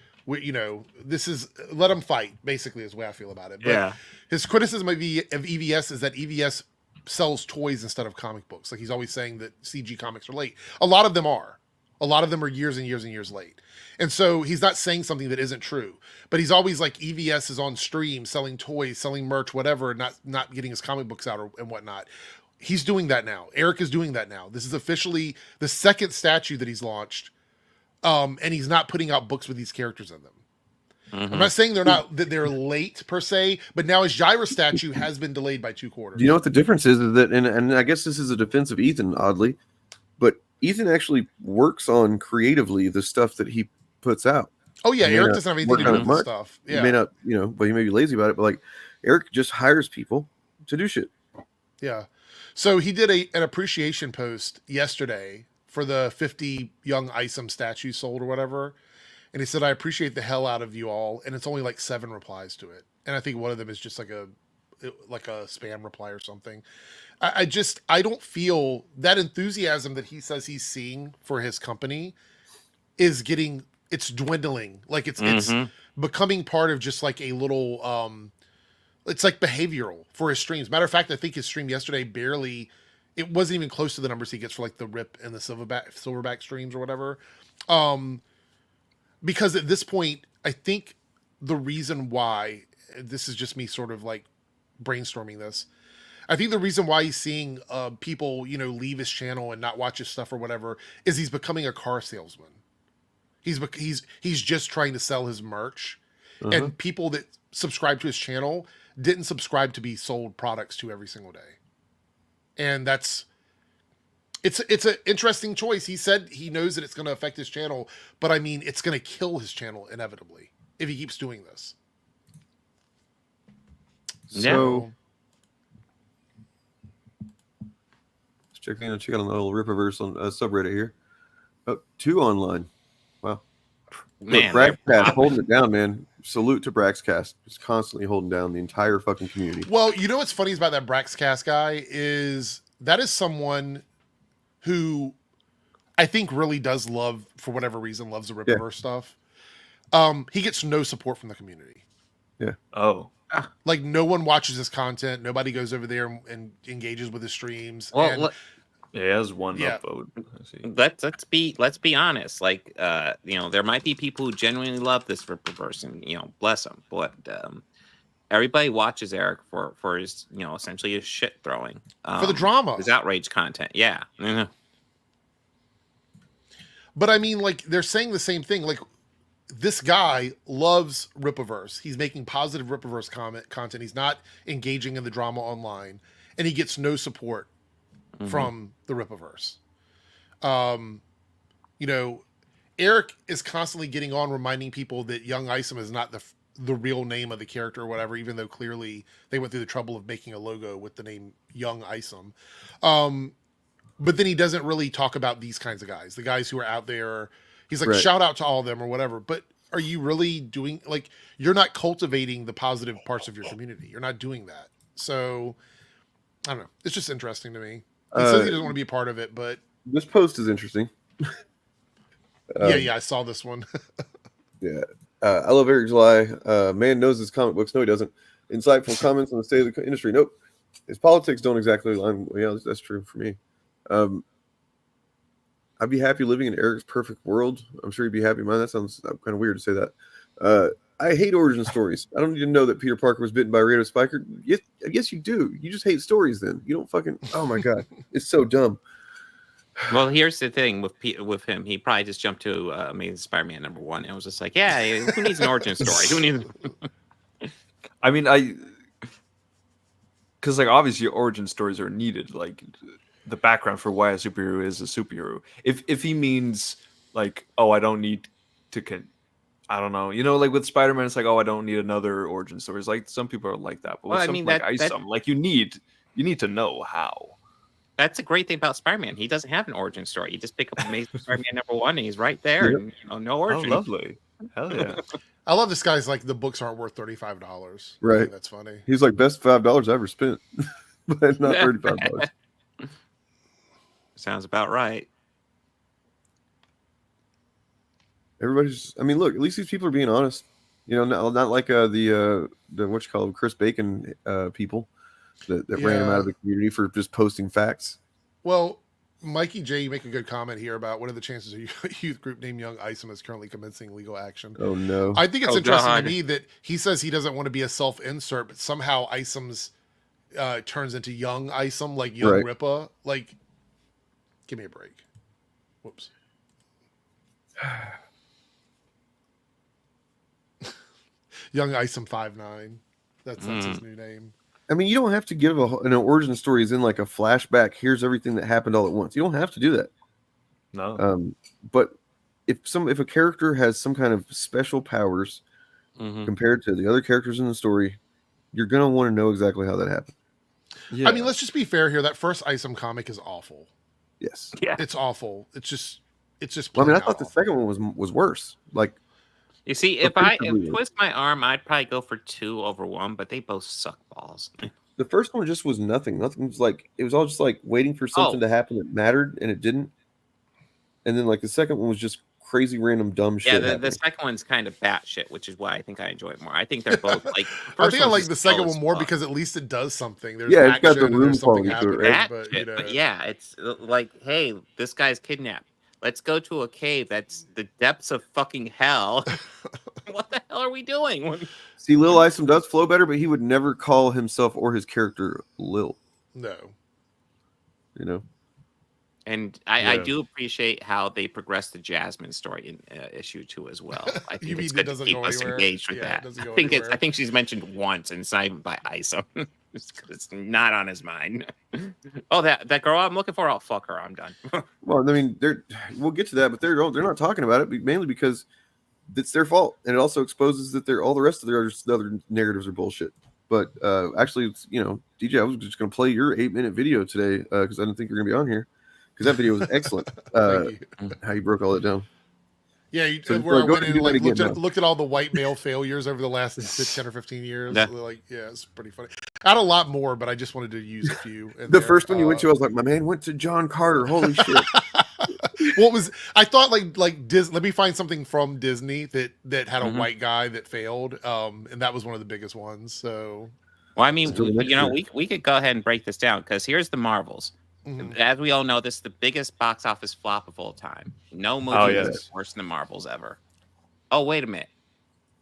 this is let him fight, basically, is the way I feel about it. But his criticism of EVS is that EVS sells toys instead of comic books. Like, he's always saying that CG comics are late. A lot of them are. A lot of them are years and years and years late. And so he's not saying something that isn't true, but he's always like, EVS is on stream, selling toys, selling merch, whatever, not getting his comic books out and whatnot. He's doing that now. Eric is doing that now. This is officially the second statue that he's launched. And he's not putting out books with these characters in them. I'm not saying that they're late per se, but now his Gyra statue has been delayed by 2 quarters. Do you know what the difference is? That, and I guess this is a defense of Ethan, oddly, but Ethan actually works on creatively the stuff that he puts out. Oh yeah, Eric doesn't have anything to do with the stuff. Yeah, he may not, but he may be lazy about it. But like, Eric just hires people to do shit. Yeah. So he did an appreciation post yesterday for the 50 Young Isom statues sold or whatever. And he said, I appreciate the hell out of you all. And it's only like 7 replies to it. And I think one of them is just like a spam reply or something. I don't feel that enthusiasm that he says he's seeing for his company is it's dwindling. Like it's becoming part of just like a little it's like behavioral for his streams. Matter of fact, I think his stream yesterday it wasn't even close to the numbers he gets for like the Rip and the Silverback streams or whatever. Because at this point, I think the reason why, this is just me sort of like brainstorming this, I think the reason why he's seeing people, leave his channel and not watch his stuff or whatever is he's becoming a car salesman. He's just trying to sell his merch, and people that subscribe to his channel didn't subscribe to be sold products to every single day. And it's an interesting choice. He said he knows that it's going to affect his channel, but I mean, it's going to kill his channel inevitably if he keeps doing this. So, let's check out the little Rippaverse on subreddit here. 2 online. Wow. Man, Braxcast holding it down, man. Salute to Braxcast. Just constantly holding down the entire fucking community. Well, you know what's funny about that Braxcast guy is that is someone who I think really does love, for whatever reason, loves the Rippaverse stuff. He gets no support from the community. Yeah. Oh. Like no one watches his content. Nobody goes over there and engages with his streams. Well, he has one upvote. Let's be honest. Like, there might be people who genuinely love this Rippaverse, and bless them. But everybody watches Eric for his, essentially his shit throwing, for the drama, his outrage content. Yeah. But I mean, like they're saying the same thing. Like this guy loves Rippaverse. He's making positive Rippaverse content. He's not engaging in the drama online, and he gets no support from the Rippaverse. Eric is constantly getting on reminding people that Young Isom is not the real name of the character or whatever, even though clearly they went through the trouble of making a logo with the name Young Isom. But then he doesn't really talk about these kinds of guys, the guys who are out there. He's like, shout out to all of them or whatever. But are you really doing, like, you're not cultivating the positive parts of your community. You're not doing that. So I don't know. It's just interesting to me. He says he doesn't want to be a part of it, but this post is interesting. Yeah, I saw this one. Yeah. I love Eric July. Man knows his comic books. No, he doesn't. Insightful comments on the state of the industry. Nope. His politics don't exactly align. Yeah, that's true for me. I'd be happy living in Eric's perfect world. I'm sure he'd be happy. Man, that sounds kind of weird to say that. I hate origin stories. I don't need to know that Peter Parker was bitten by a radioactive spiker. Yes, you do. You just hate stories then. You don't fucking... Oh, my God. It's so dumb. Well, here's the thing with him. He probably just jumped to Amazing Spider-Man #1 and was just like, yeah, who needs an origin story? Who needs... I mean, because, like, obviously origin stories are needed. Like, the background for why a superhero is a superhero. If he means, like, oh, I don't need to... I don't know. Like with Spider-Man, it's like, oh, I don't need another origin story. It's like some people are like that. But with something like Isom, like you need to know how. That's a great thing about Spider-Man. He doesn't have an origin story. You just pick up Amazing Spider-Man #1 and he's right there. Yep. And, no origin. Oh, lovely. Hell yeah. I love this guy's like the books aren't worth $35. Right. That's funny. He's like best $5 I ever spent, but not $35. Sounds about right. Everybody's. I mean, look. At least these people are being honest. Not like the what you call them, Chris Bacon people that ran him out of the community for just posting facts. Well, Mikey J, you make a good comment here about what are the chances a youth group named Young Isom is currently commencing legal action. Oh no! I think it's interesting to me that he says he doesn't want to be a self-insert, but somehow Isom's turns into Young Isom, like Young Rippa. Like, give me a break. Whoops. Young Isom 5'9". That's his new name. I mean, you don't have to give an origin story as in like a flashback. Here's everything that happened all at once. You don't have to do that. No. But if a character has some kind of special powers compared to the other characters in the story, you're gonna want to know exactly how that happened. Yeah. I mean, let's just be fair here. That first Isom comic is awful. Yes. Yeah. It's awful. It's just. Well, I mean, I thought the second one was worse. Like. You see, if twist my arm, I'd probably go for 2 over 1, but they both suck balls. The first one just was nothing. Nothing was like, it was all just like waiting for something to happen that mattered, and it didn't. And then like the second one was just crazy random dumb Yeah, shit. the second one's kind of batshit, which is why I think I enjoy it more. I think they're both like. I think I like the second one more because at least it does something. There's Yeah, it's got action the and there's room something quality to it, happening, right? but But yeah, it's like, hey, this guy's kidnapped. Let's go to a cave that's the depths of fucking hell. What the hell are we doing? See, Lil Isom does flow better, but he would never call himself or his character Lil. No. You know? And I do appreciate how they progressed the Jasmine story in issue 2 as well. I think it's good to keep us engaged with that. I think she's mentioned once, and it's not even by Isom. It's not on his mind. Oh, that girl I'm looking for. Oh, fuck her. I'm done. Well, I mean, we'll get to that, but they're not talking about it mainly because it's their fault, and it also exposes that all the rest of the other narratives are bullshit. But actually, it's, DJ, I was just going to play your 8-minute video today because I didn't think you were going to be on here. Because that video was excellent. How you broke all that down. Yeah, where I went in and looked at all the white male failures over the last 10 or 15 years. Yeah. It's pretty funny. I had a lot more, but I just wanted to use a few. First one you went to, I was like, my man went to John Carter. Holy shit. I thought like Disney. Let me find something from Disney that had a white guy that failed, and that was one of the biggest ones. So, well, I mean, we could go ahead and break this down because here's the Marvels. As we all know, this is the biggest box office flop of all time. No movie is worse than the Marvels ever. Oh, wait a minute.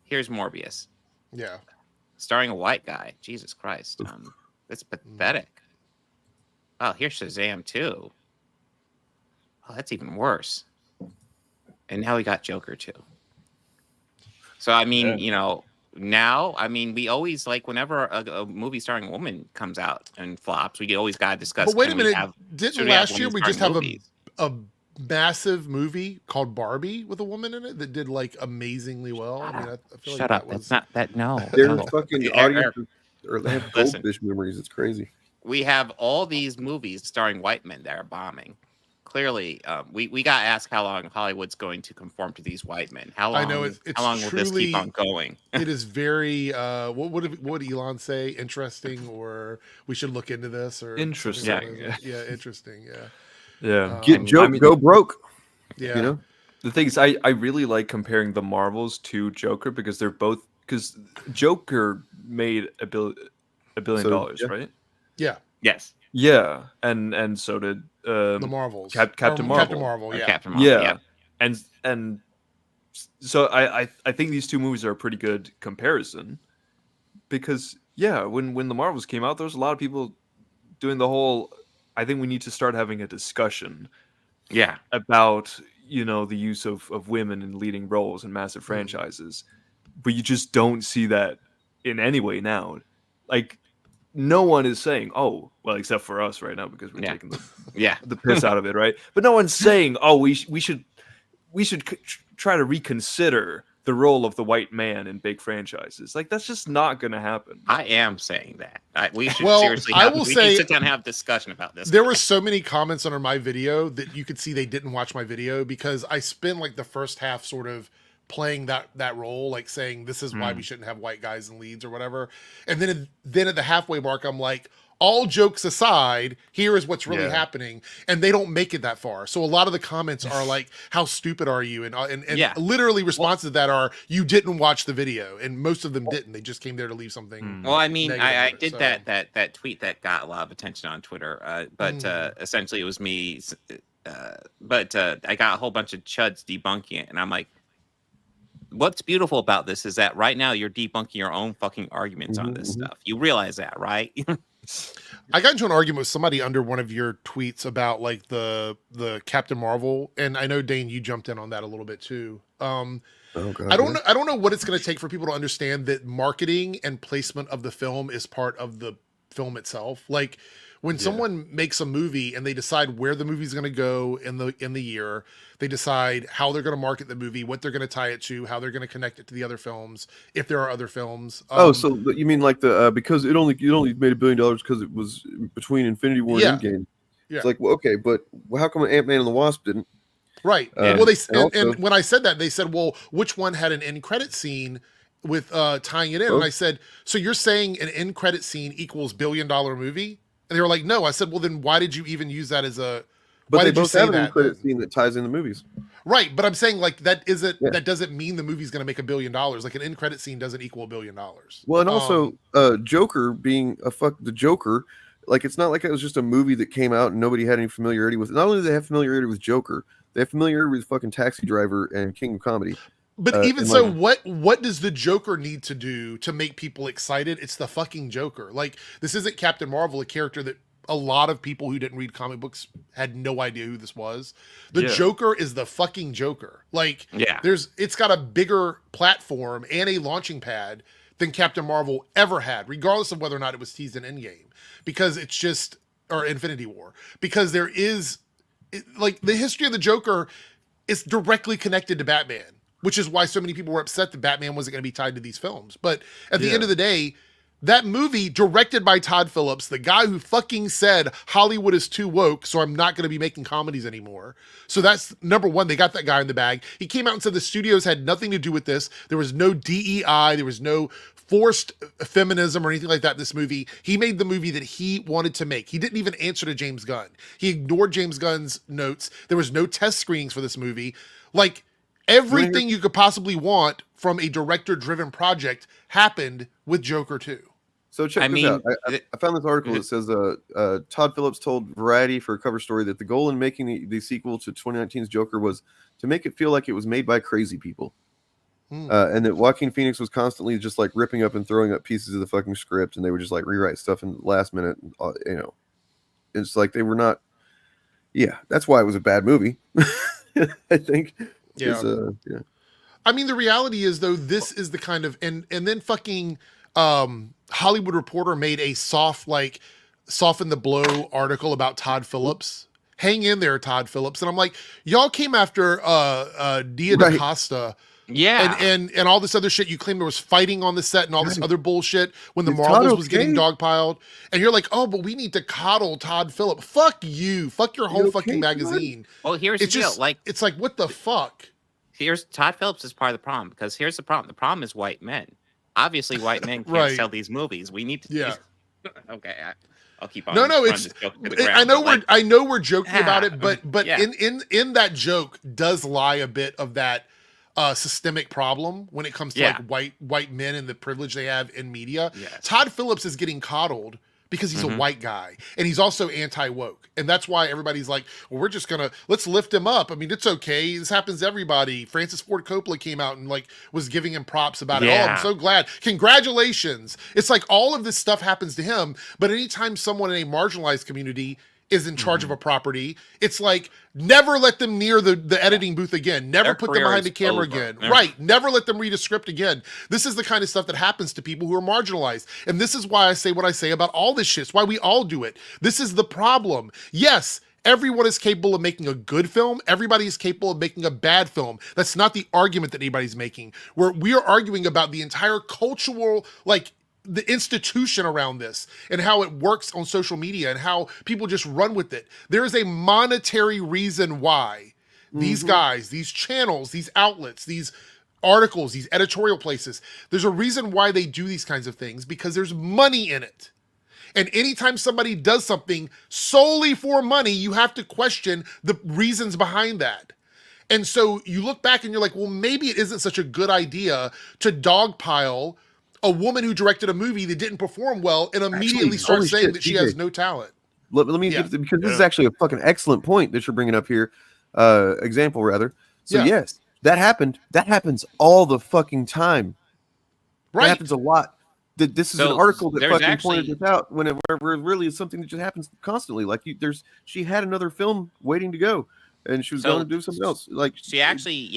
Here's Morbius. Yeah. Starring a white guy. Jesus Christ. That's pathetic. Oh, here's Shazam too. Oh, that's even worse. And now we got Joker too. So, I mean, now, I mean, we always whenever a movie starring a woman comes out and flops, we always got to discuss. But wait a minute, didn't last year we just have a massive movie called Barbie with a woman in it that did amazingly well? I mean, I feel Shut up. That's not that. No. They're fucking audience, or they have goldfish memories. It's crazy. We have all these movies starring white men that are bombing. Clearly, we got asked how long Hollywood's going to conform to these white men. How long? I know how long will this keep on going? It is very. What would Elon say? Interesting, or we should look into this, or interesting. Yeah, interesting. Yeah. Yeah. Go broke. Yeah. The thing is, I really like comparing the Marvels to Joker because because Joker made $1 billion, right? Yeah. Yes. Yeah, and so did the Marvels. Captain Marvel. Captain Marvel, yeah. Captain Marvel, yeah. And so I think these two movies are a pretty good comparison because when the Marvels came out, there was a lot of people doing the whole. I think we need to start having a discussion. Yeah. About the use of women in leading roles in massive franchises, but you just don't see that in any way now. No one is saying, oh, well, except for us right now because we're taking the piss out of it, right? But no one's saying, oh, we should try to reconsider the role of the white man in big franchises. That's just not going to happen. I am saying that. We should seriously. Sit down and have a discussion about this. There were so many comments under my video that you could see they didn't watch my video because I spent the first half sort of playing that role, saying this is why we shouldn't have white guys in leads or whatever. And then at the halfway mark, I'm like, all jokes aside, here is what's really happening. And they don't make it that far. So a lot of the comments are like, how stupid are you? And literally responses to that are, you didn't watch the video. And most of them didn't. They just came there to leave something. Well, I mean, I did that tweet that got a lot of attention on Twitter. But essentially it was me. But I got a whole bunch of chuds debunking it. And I'm like, what's beautiful about this is that right now you're debunking your own fucking arguments on this stuff. You realize that, right? I got into an argument with somebody under one of your tweets about the Captain Marvel, and I know Dane, you jumped in on that a little bit too. I don't know what it's going to take for people to understand that marketing and placement of the film is part of the film itself. When someone makes a movie and they decide where the movie's going to go in the year, they decide how they're going to market the movie, what they're going to tie it to, how they're going to connect it to the other films, if there are other films. So you mean because it only made $1 billion because it was between Infinity War and Endgame? Yeah. It's okay, but how come Ant-Man and the Wasp didn't? Right. And when I said that, they said, well, which one had an end credit scene with tying it in? And I said, so you're saying an end credit scene equals $1 billion movie? And they were like, no. I said, well, then why did you even use that as a But Why they did you both say have an that? end credit scene that ties in the movies. Right, but I'm saying like that doesn't mean the movie's going to make $1 billion. Like an end credit scene doesn't equal $1 billion. Well, and also Joker being the Joker, like it's not like it was just a movie that came out and nobody had any familiarity with it. Not only do they have familiarity with Joker, they have familiarity with fucking Taxi Driver and King of Comedy. But even so, what does the Joker need to do to make people excited? It's the fucking Joker. Like, this isn't Captain Marvel, a character that a lot of people who didn't read comic books had no idea who this was. The Joker is the fucking Joker. Like, it's got a bigger platform and a launching pad than Captain Marvel ever had, regardless of whether or not it was teased in Endgame, because it's just, or Infinity War, because there is, like, the history of the Joker is directly connected to Batman, which is why so many people were upset that Batman wasn't going to be tied to these films. But at the end of the day, that movie, directed by Todd Phillips, the guy who fucking said Hollywood is too woke, so I'm not going to be making comedies anymore. So that's number one. They got that guy in the bag. He came out and said the studios had nothing to do with this. There was no DEI. There was no forced feminism or anything like that in this movie. He made the movie that he wanted to make. He didn't even answer to James Gunn. He ignored James Gunn's notes. There was no test screenings for this movie. Like, everything you could possibly want from a director-driven project happened with Joker 2. So check this out. I found this article that says Todd Phillips told Variety for a cover story that the goal in making the sequel to 2019's Joker was to make it feel like it was made by crazy people. And that Joaquin Phoenix was constantly just like ripping up and throwing up pieces of the fucking script, and they would just like rewrite stuff in the last minute. You know, it's like they were not. Yeah, that's why it was a bad movie. I think. Yeah. I mean, the reality is though, this is the kind of and then fucking Hollywood Reporter made a soften the blow article about Todd Phillips. Hang in there, Todd Phillips. And I'm like, y'all came after Dia DaCosta. Yeah. And all this other shit. You claimed there was fighting on the set and all this other bullshit when the Marvels was getting dogpiled. And you're like, oh, but we need to coddle Todd Phillips. Fuck you. Fuck your whole fucking magazine. Well, here's the deal. Like, it's like, what the fuck? Here's Todd Phillips is part of the problem, because here's the problem. The problem is white men. Obviously, white men can't sell these movies. We need to. Okay, I'll keep on. No, it's. I know we're joking about it, but in that joke does lie a bit of that systemic problem when it comes to like white men and the privilege they have in media. Todd Phillips is getting coddled because he's a white guy, and he's also anti-woke, and that's why everybody's like, well, we're just gonna let's lift him up. I mean, it's okay. This happens to everybody. Francis Ford Coppola came out and like was giving him props about it. Oh, I'm so glad. Congratulations. It's like all of this stuff happens to him, but anytime someone in a marginalized community is in charge of a property, it's like never let them near the editing booth again. Never put them behind the camera again. Right. Never let them read a script again. This is the kind of stuff that happens to people who are marginalized. And this is why I say what I say about all this shit. It's why we all do it. This is the problem. Yes, everyone is capable of making a good film. Everybody is capable of making a bad film. That's not the argument that anybody's making. We are arguing about the entire cultural, like, the institution around this and how it works on social media and how people just run with it. There is a monetary reason why these guys, these channels, these outlets, these articles, these editorial places, there's a reason why they do these kinds of things, because there's money in it. And anytime somebody does something solely for money, you have to question the reasons behind that. And so you look back and you're like, well, maybe it isn't such a good idea to dogpile a woman who directed a movie that didn't perform well and immediately start saying that she has no talent. Let me give because this is actually a fucking excellent point that you're bringing up here. Example rather. So yes, that happened. That happens all the fucking time. Right. That happens a lot. This is an article that fucking pointed this out when it really is something that just happens constantly. Like she had another film waiting to go, and she was going to do something else. Like she actually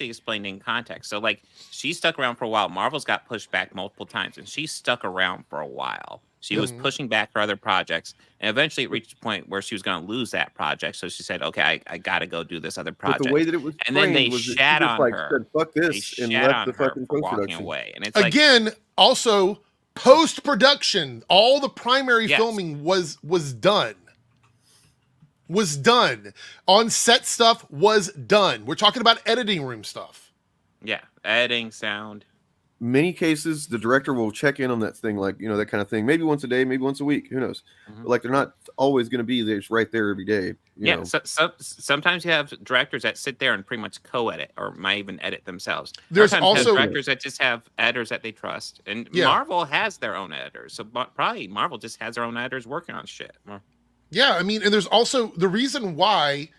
explained in context. So like she stuck around for a while. Marvel's got pushed back multiple times, and she stuck around for a while. She was pushing back for other projects, and eventually it reached a point where she was going to lose that project. So she said, "Okay, I got to go do this other project." But the way that it was, and then they shat on her. Said, "Fuck this," and left the fucking walking away. And it's again, also post-production. All the primary filming was done. Was done. On set stuff was done. We're talking about editing room stuff. Yeah, editing, sound. many cases, the director will check in on that thing, like, you know, that kind of thing. Maybe once a day, maybe once a week. Who knows? But like, they're not always going to be there, right there every day. You know? Sometimes you have directors that sit there and pretty much co-edit or might even edit themselves. There's Sometimes also you have directors that just have editors that they trust. And Marvel has their own editors. So probably Marvel just has their own editors working on shit. Yeah, I mean, and there's also the reason why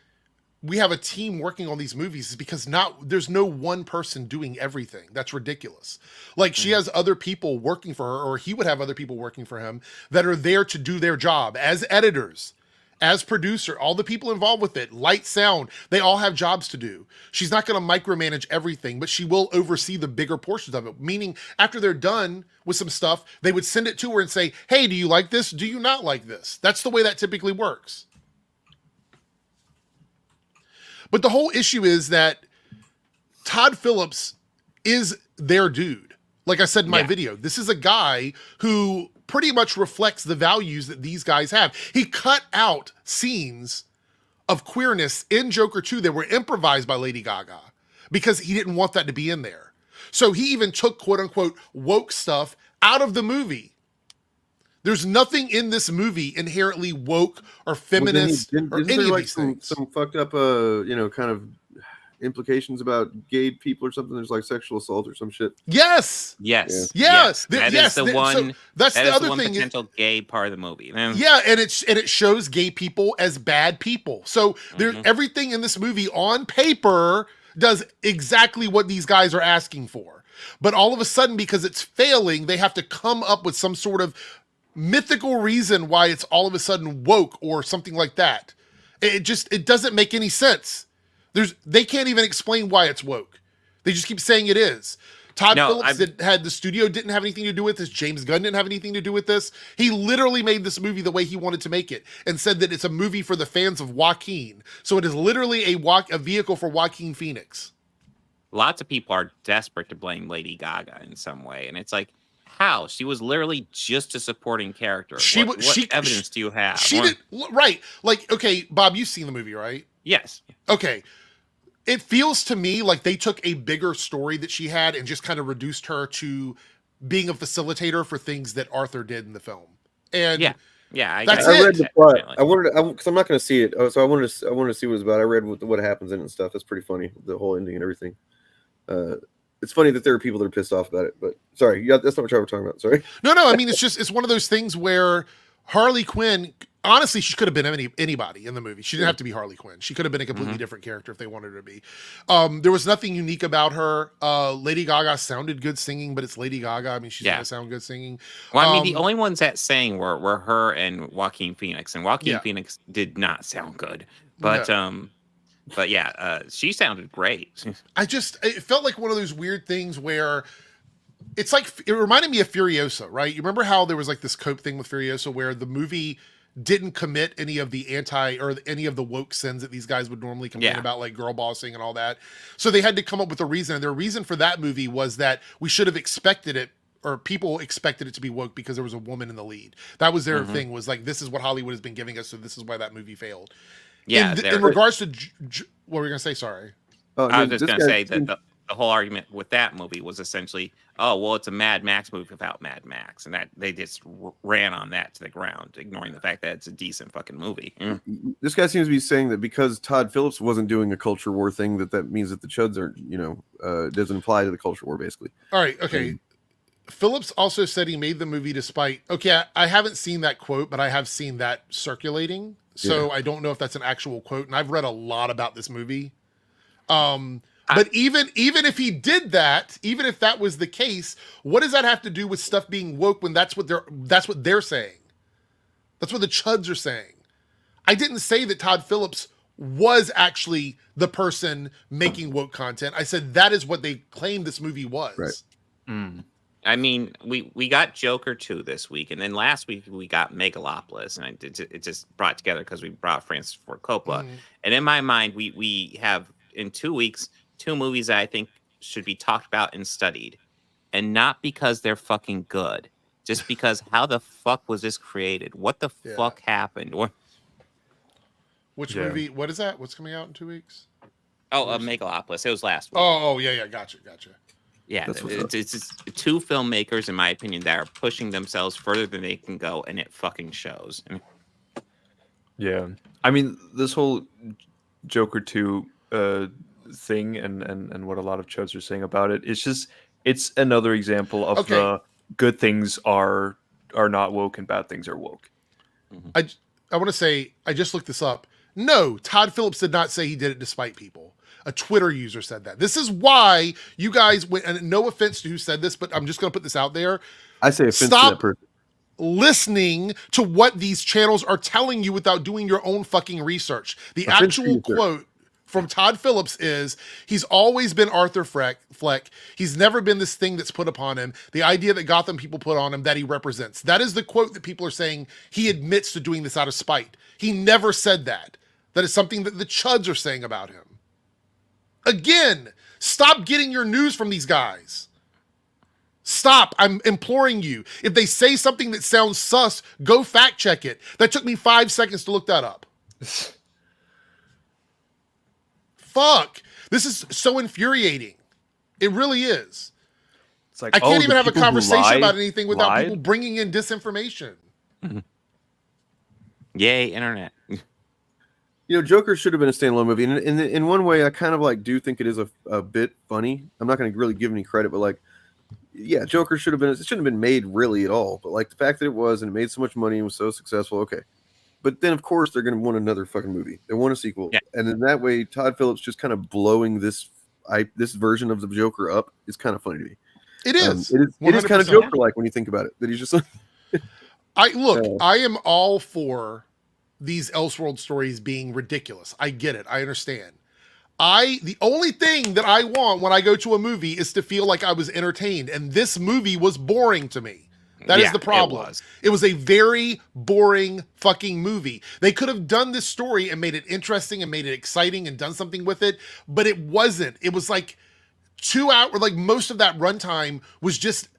we have a team working on these movies is because there's no one person doing everything. That's ridiculous. Like she has other people working for her, or he would have other people working for him that are there to do their job as editors, as producer, all the people involved with it, light, sound, they all have jobs to do. She's not going to micromanage everything, but she will oversee the bigger portions of it. Meaning after they're done with some stuff, they would send it to her and say, hey, do you like this? Do you not like this? That's the way that typically works. But the whole issue is that Todd Phillips is their dude. Like I said in my video, this is a guy who pretty much reflects the values that these guys have. He cut out scenes of queerness in Joker 2 that were improvised by Lady Gaga because he didn't want that to be in there. So he even took quote unquote woke stuff out of the movie. There's nothing in this movie inherently woke or feminist or any of these things. Some fucked up, you know, kind of implications about gay people or something. There's like sexual assault or some shit. Yes. Yes. Yes. That is the one. So that's that the is other the one thing. Potential gay part of the movie. Yeah, and it shows gay people as bad people. So there's everything in this movie on paper does exactly what these guys are asking for. But all of a sudden, because it's failing, they have to come up with some sort of mythical reason why it's all of a sudden woke or something like that. It doesn't make any sense. They can't even explain why it's woke. They just keep saying it is. Todd Phillips the studio didn't have anything to do with this. James Gunn didn't have anything to do with this. He literally made this movie the way he wanted to make it and said that it's a movie for the fans of Joaquin. So it is literally a vehicle for Joaquin Phoenix. Lots of people are desperate to blame Lady Gaga in some way. And it's like, how? She was literally just a supporting character. What evidence do you have? She did right. Like, okay, Bob, you've seen the movie, right? Yes. Okay. It feels to me like they took a bigger story that she had and just kind of reduced her to being a facilitator for things that Arthur did in the film. And I read the plot. I wanted because I'm not going to see it. So I wanted to see what it's about. I read what happens in it and stuff. That's pretty funny. The whole ending and everything. It's funny that there are people that are pissed off about it, but sorry, that's not what we're talking about. Sorry. No. I mean, it's one of those things where Harley Quinn, honestly, she could have been anybody in the movie. She didn't have to be Harley Quinn. She could have been a completely different character if they wanted her to be. There was nothing unique about her. Lady Gaga sounded good singing, but it's Lady Gaga. I mean, she's going to sound good singing. Well, I mean, the only ones that sang were her and Joaquin Phoenix, and Joaquin Phoenix did not sound good. But But yeah, she sounded great. It felt like one of those weird things where it's like, it reminded me of Furiosa, right? You remember how there was like this cope thing with Furiosa where the movie didn't commit any of the any of the woke sins that these guys would normally complain about, like girl bossing and all that. So they had to come up with a reason. And their reason for that movie was that we should have expected it, or people expected it to be woke because there was a woman in the lead. That was their thing, was like, this is what Hollywood has been giving us, so this is why that movie failed. Yeah. In regards to what were we gonna say? Sorry. I was just gonna say that the whole argument with that movie was essentially, oh well, it's a Mad Max movie without Mad Max, and that they just ran on that to the ground, ignoring the fact that it's a decent fucking movie. This guy seems to be saying that because Todd Phillips wasn't doing a culture war thing, that means that the Chuds aren't, doesn't apply to the culture war, basically. All right. Okay. Phillips also said he made the movie despite. Okay, I haven't seen that quote, but I have seen that circulating. So I don't know if that's an actual quote, and I've read a lot about this movie. But even if he did that, even if that was the case, what does that have to do with stuff being woke when that's what they're saying? That's what the Chuds are saying. I didn't say that Todd Phillips was actually the person making woke content. I said that is what they claimed this movie was. Right. I mean, we got Joker 2 this week, and then last week we got Megalopolis, and it just brought together because we brought Francis Ford Coppola. And in my mind, we have in 2 weeks 2 movies that I think should be talked about and studied, and not because they're fucking good, just because how the fuck was this created? What the fuck happened? Which movie? What is that? What's coming out in 2 weeks? Oh, Megalopolis. It was last week. Oh, yeah, gotcha. Yeah, it's just two filmmakers, in my opinion, that are pushing themselves further than they can go, and it fucking shows. Yeah, I mean, this whole Joker 2 thing and what a lot of chuds are saying about it, it's another example of the good things are not woke and bad things are woke. I want to say, I just looked this up. No, Todd Phillips did not say he did it despite people. A Twitter user said that. This is why you guys went, and no offense to who said this, but I'm just going to put this out there. I say offense to that person. Listening to what these channels are telling you without doing your own fucking research. The actual quote from Todd Phillips is, he's always been Arthur Fleck. He's never been this thing that's put upon him. The idea that Gotham people put on him that he represents. That is the quote that people are saying he admits to doing this out of spite. He never said that. That is something that the chuds are saying about him. Again, stop getting your news from these guys. Stop. I'm imploring you. If they say something that sounds sus, go fact check it. That took me 5 seconds to look that up. Fuck. This is so infuriating. It really is. It's like, I can't even have a conversation about anything without people bringing in disinformation. Yay, internet. You know, Joker should have been a standalone movie. And in one way, I kind of like do think it is a bit funny. I'm not going to really give any credit, but like, yeah, Joker it shouldn't have been made really at all. But like the fact that it was, and it made so much money and was so successful, okay. But then of course they're going to want another fucking movie. They want a sequel. Yeah. And in that way, Todd Phillips just kind of blowing this version of the Joker up is kind of funny to me. It is. It is kind of Joker-like when you think about it. That he's just like... I am all for these Elseworld stories being ridiculous. I get it. I understand. The only thing that I want when I go to a movie is to feel like I was entertained. And this movie was boring to me. That is the problem. It was a very boring fucking movie. They could have done this story and made it interesting and made it exciting and done something with it, but it wasn't. It was like 2 hours, like most of that runtime was just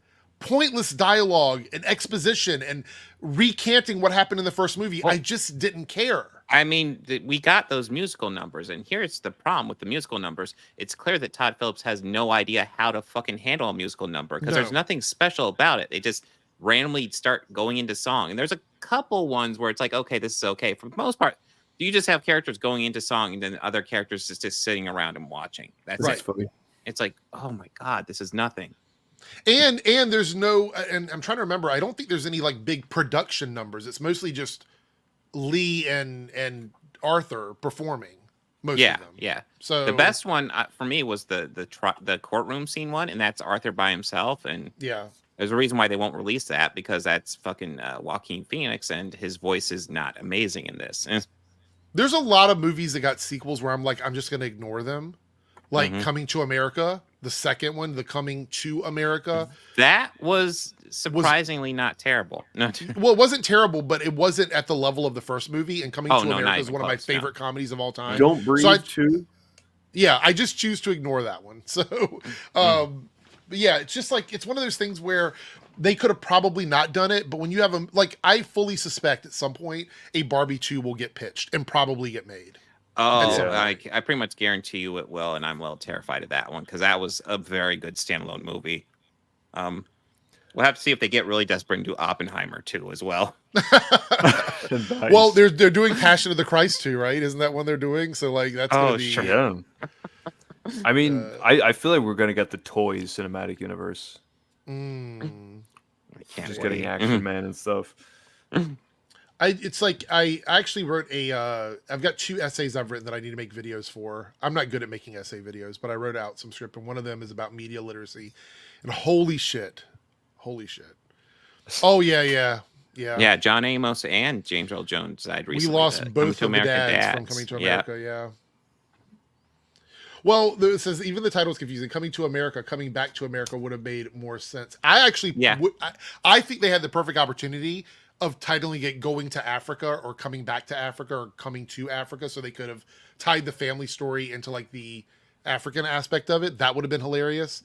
pointless dialogue and exposition and recanting what happened in the first movie. I just didn't care. I mean, we got those musical numbers, and here's the problem with the musical numbers. It's clear that Todd Phillips has no idea how to fucking handle a musical number because there's nothing special about it. They just randomly start going into song. And there's a couple ones where it's like, okay, this is okay. For the most part, you just have characters going into song and then other characters just sitting around and watching. That's it. Funny. It's like, oh my God, this is nothing. And there's no, and I'm trying to remember, I don't think there's any like big production numbers. It's mostly just Lee and Arthur performing. Most of them. Yeah. So the best one for me was the courtroom scene one, and that's Arthur by himself. And yeah, there's a reason why they won't release that, because that's fucking Joaquin Phoenix, and his voice is not amazing in this. There's a lot of movies that got sequels where I'm like, I'm just going to ignore them. Like Coming to America, the second one, the Coming to America. That was surprisingly not terrible. No. Well, it wasn't terrible, but it wasn't at the level of the first movie. And Coming to America is one of my favorite comedies of all time. Don't Breathe too. Yeah, I just choose to ignore that one. So, but yeah, it's just like, it's one of those things where they could have probably not done it, but when you have them, like, I fully suspect at some point a Barbie 2 will get pitched and probably get made. Oh, I pretty much guarantee you it will, and I'm a little terrified of that one because that was a very good standalone movie. We'll have to see if they get really desperate and do Oppenheimer too as well. Nice. Well, they're doing Passion of the Christ too, right? Isn't that one they're doing? So like that's gonna be. Sure. Yeah. I mean, I feel like we're gonna get the Toys cinematic universe. Just getting Action Man and stuff. It's like I actually wrote I've got 2 essays I've written that I need to make videos for. I'm not good at making essay videos, but I wrote out some script, and one of them is about media literacy. And holy shit. Oh yeah. John Amos and James Earl Jones died recently. We lost both of the dads from Coming to America. Yeah. Well, it says even the title is confusing. Coming to America, Coming Back to America would have made more sense. I actually, I think they had the perfect opportunity of titling it Going to Africa or Coming Back to Africa or Coming to Africa, so they could have tied the family story into like the African aspect of it. That would have been hilarious.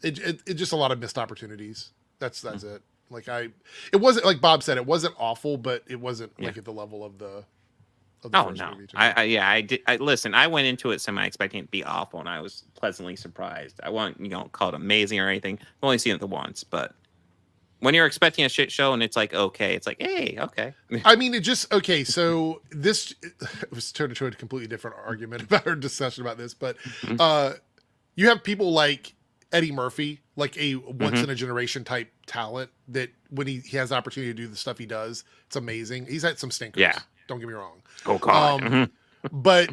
It just a lot of missed opportunities. That's it. Like it wasn't, like Bob said, it wasn't awful, but it wasn't like at the level of the of the Oh first no, movie. I did. Listen, I went into it semi expecting it to be awful, and I was pleasantly surprised. I won't, call it amazing or anything. I've only seen it the once, but when you're expecting a shit show and it's like okay, it's like hey, okay. I mean, it just okay. So this it was turned into a completely different argument about our discussion about this, but you have people like Eddie Murphy, like a once in a generation type talent that when he has the opportunity to do the stuff he does, it's amazing. He's had some stinkers. Yeah. Don't get me wrong. Oh God. But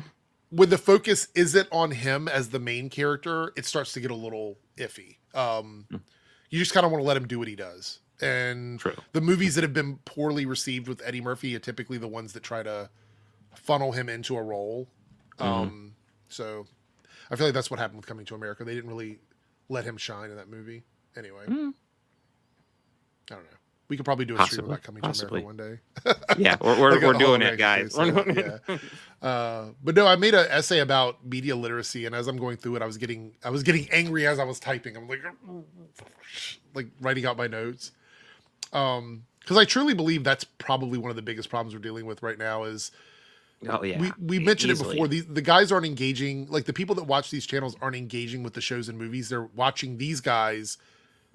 when the focus isn't on him as the main character, it starts to get a little iffy. You just kind of want to let him do what he does. And the movies that have been poorly received with Eddie Murphy are typically the ones that try to funnel him into a role. So I feel like that's what happened with Coming to America. They didn't really let him shine in that movie. Anyway, I don't know. We could probably do a stream about Coming to America one day. Yeah, we're Like doing it, guys. Yeah. But no, I made an essay about media literacy, and as I'm going through it, I was getting angry as I was typing. I'm like writing out my notes. Because I truly believe that's probably one of the biggest problems we're dealing with right now is we mentioned it before. The guys aren't engaging, like the people that watch these channels aren't engaging with the shows and movies. They're watching these guys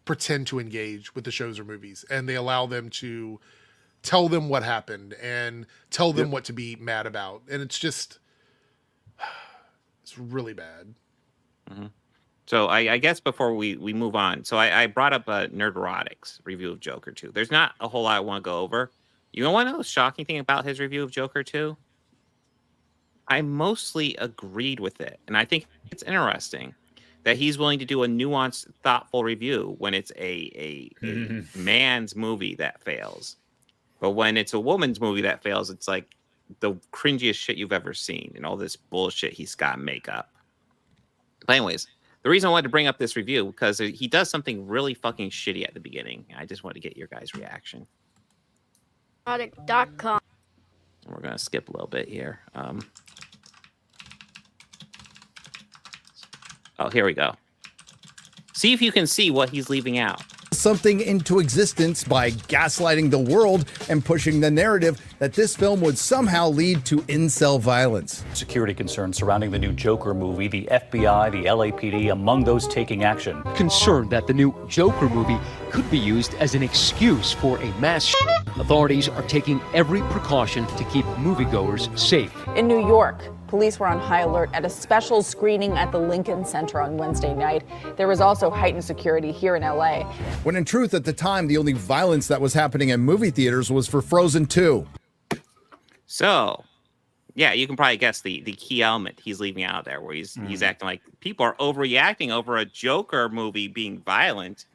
pretend to engage with the shows or movies, and they allow them to tell them what happened and tell them what to be mad about. And it's just, it's really bad. So I guess before we move on, so I brought up a Nerdrotics review of Joker 2. There's not a whole lot I want to go over. You know what the shocking thing about his review of Joker 2? I mostly agreed with it. And I think it's interesting that he's willing to do a nuanced, thoughtful review when it's a man's movie that fails. But when it's a woman's movie that fails, it's like the cringiest shit you've ever seen and all this bullshit he's got makeup. But anyways, the reason I wanted to bring up this review because he does something really fucking shitty at the beginning. I just want to get your guys' reaction. Product.com. We're going to skip a little bit here. Oh, here we go. See if you can see what he's leaving out. Something into existence by gaslighting the world and pushing the narrative that this film would somehow lead to incel violence. Security concerns surrounding the new Joker movie, the FBI, the LAPD, among those taking action. Concerned that the new Joker movie could be used as an excuse for a mass authorities are taking every precaution to keep moviegoers safe. In New York, police were on high alert at a special screening at the Lincoln Center on Wednesday night. There was also heightened security here in LA. When in truth, at the time, the only violence that was happening in movie theaters was for Frozen 2. So, yeah, you can probably guess the key element he's leaving out there, where he's acting like people are overreacting over a Joker movie being violent.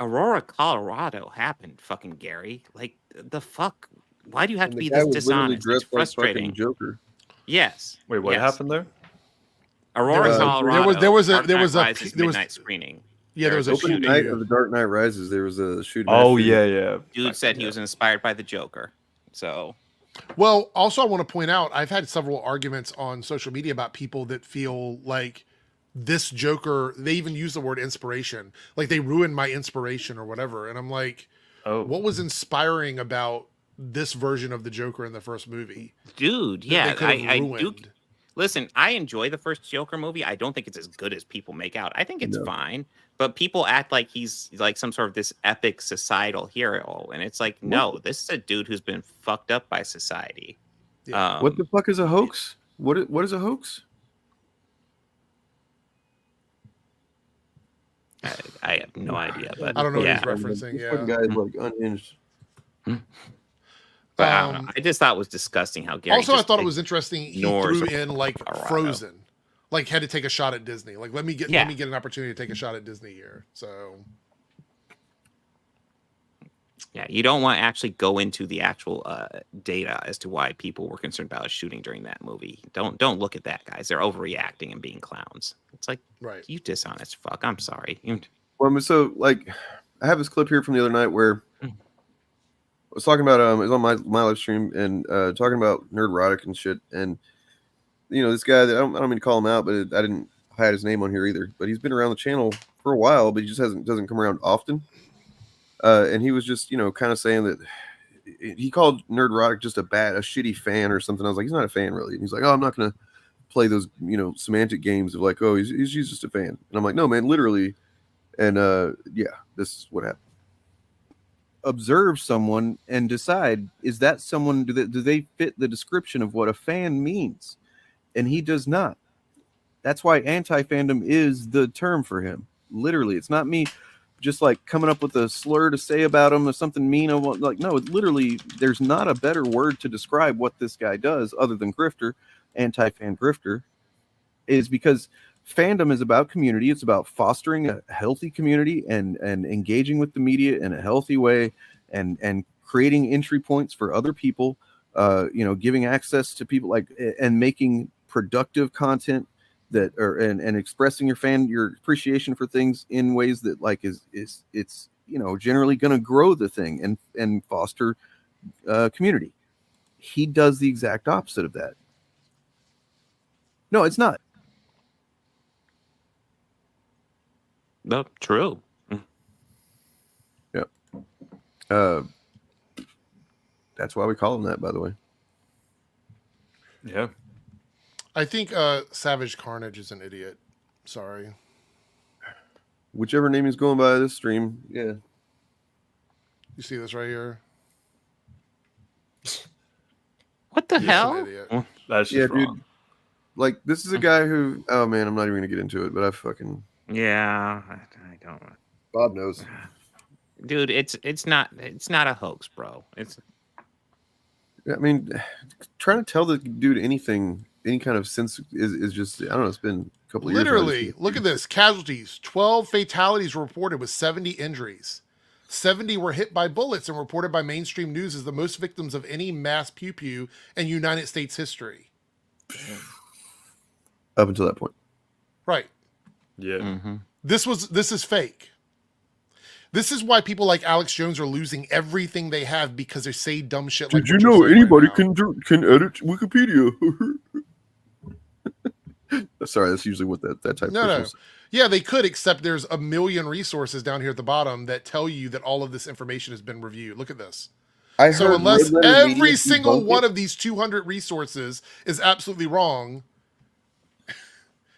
Aurora, Colorado happened, fucking Gary. Like, the fuck? Why do you have to be this dishonest? It's frustrating. Joker. Yes. Wait, what happened there? Aurora, Colorado. There was a midnight screening. Yeah, there was a shooting. Night of the Dark Knight Rises. There was a shooting. Oh yeah. Dude said he was inspired by the Joker. So, well, also I want to point out I've had several arguments on social media about people that feel like this Joker. They even use the word inspiration, like they ruined my inspiration or whatever. And I'm like, what was inspiring about this version of the Joker in the first movie? Dude, yeah, I do. Listen, I enjoy the first Joker movie. I don't think it's as good as people make out. I think it's fine, but people act like he's like some sort of this epic societal hero, and it's like, no, this is a dude who's been fucked up by society. Yeah. What the fuck is a hoax? What is a hoax? I have no idea, but I don't know what he's referencing. Yeah, guy's like unhinged. But I don't know. I just thought it was disgusting how Gary. Also, I thought it was interesting. He threw in like Frozen, like had to take a shot at Disney. Like let me get an opportunity to take a shot at Disney here. So yeah, you don't want to actually go into the actual data as to why people were concerned about a shooting during that movie. Don't look at that, guys. They're overreacting and being clowns. It's like, you dishonest fuck. I'm sorry. Well, so like, I have this clip here from the other night where I was talking about it was on my live stream and talking about Nerdrotic and shit. And you know, this guy that I don't mean to call him out, but I didn't hide his name on here either. But he's been around the channel for a while, but he just doesn't come around often. And he was just, you know, kind of saying that he called Nerdrotic just a shitty fan or something. I was like, he's not a fan really. And he's like, oh, I'm not gonna play those semantic games of like, oh, he's just a fan. And I'm like, no, man, literally. And yeah, this is what happened. Observe someone and decide, is that someone, do they fit the description of what a fan means? And he does not. That's why anti-fandom is the term for him. Literally, it's not me just like coming up with a slur to say about him or something mean. Like, no, it literally, there's not a better word to describe what this guy does other than grifter. Anti-fan grifter is because fandom is about community. It's about fostering a healthy community and engaging with the media in a healthy way and creating entry points for other people, giving access to people and making productive content that and expressing your appreciation for things in ways that it's generally going to grow the thing and foster community. He does the exact opposite of that. No, it's not. No, true. Yeah. That's why we call him that, by the way. Yeah. I think Savage Carnage is an idiot. Sorry. Whichever name he's going by this stream, yeah. You see this right here? What the hell? An idiot. That's just wrong. Dude. Like, this is a guy who, oh man, I'm not even gonna get into it, but I fucking I don't. Bob knows. Dude, it's not a hoax, bro. I mean, trying to tell the dude anything, any kind of sense is just, I don't know. It's been a couple of years. Literally, look at this. Casualties, 12 fatalities were reported with 70 injuries. 70 were hit by bullets and reported by mainstream news as the most victims of any mass pew-pew in United States history. Up until that point. Right. Yeah. Mm-hmm. This is fake. This is why people like Alex Jones are losing everything they have because they say dumb shit like. Did you know anybody can edit Wikipedia? Sorry, that's usually what that type of No. is. Yeah, they could, except there's a million resources down here at the bottom that tell you that all of this information has been reviewed. Look at this. So unless every single one of these 200 resources is absolutely wrong.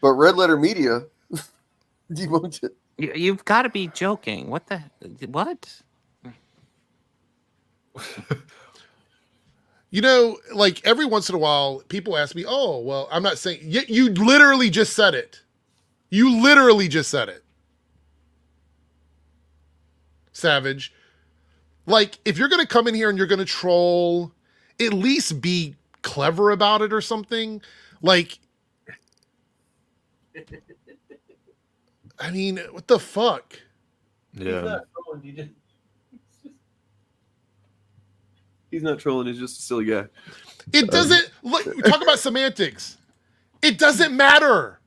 But Red Letter Media debunked it. You've got to be joking. What? Like every once in a while, people ask me, oh, well, I'm not saying, you literally just said it. You literally just said it. Savage. Like, if you're going to come in here and you're going to troll, at least be clever about it or something. Like, I mean, what the fuck? Yeah. He's not trolling. He's just a silly guy. It doesn't look. Talk about semantics. It doesn't matter.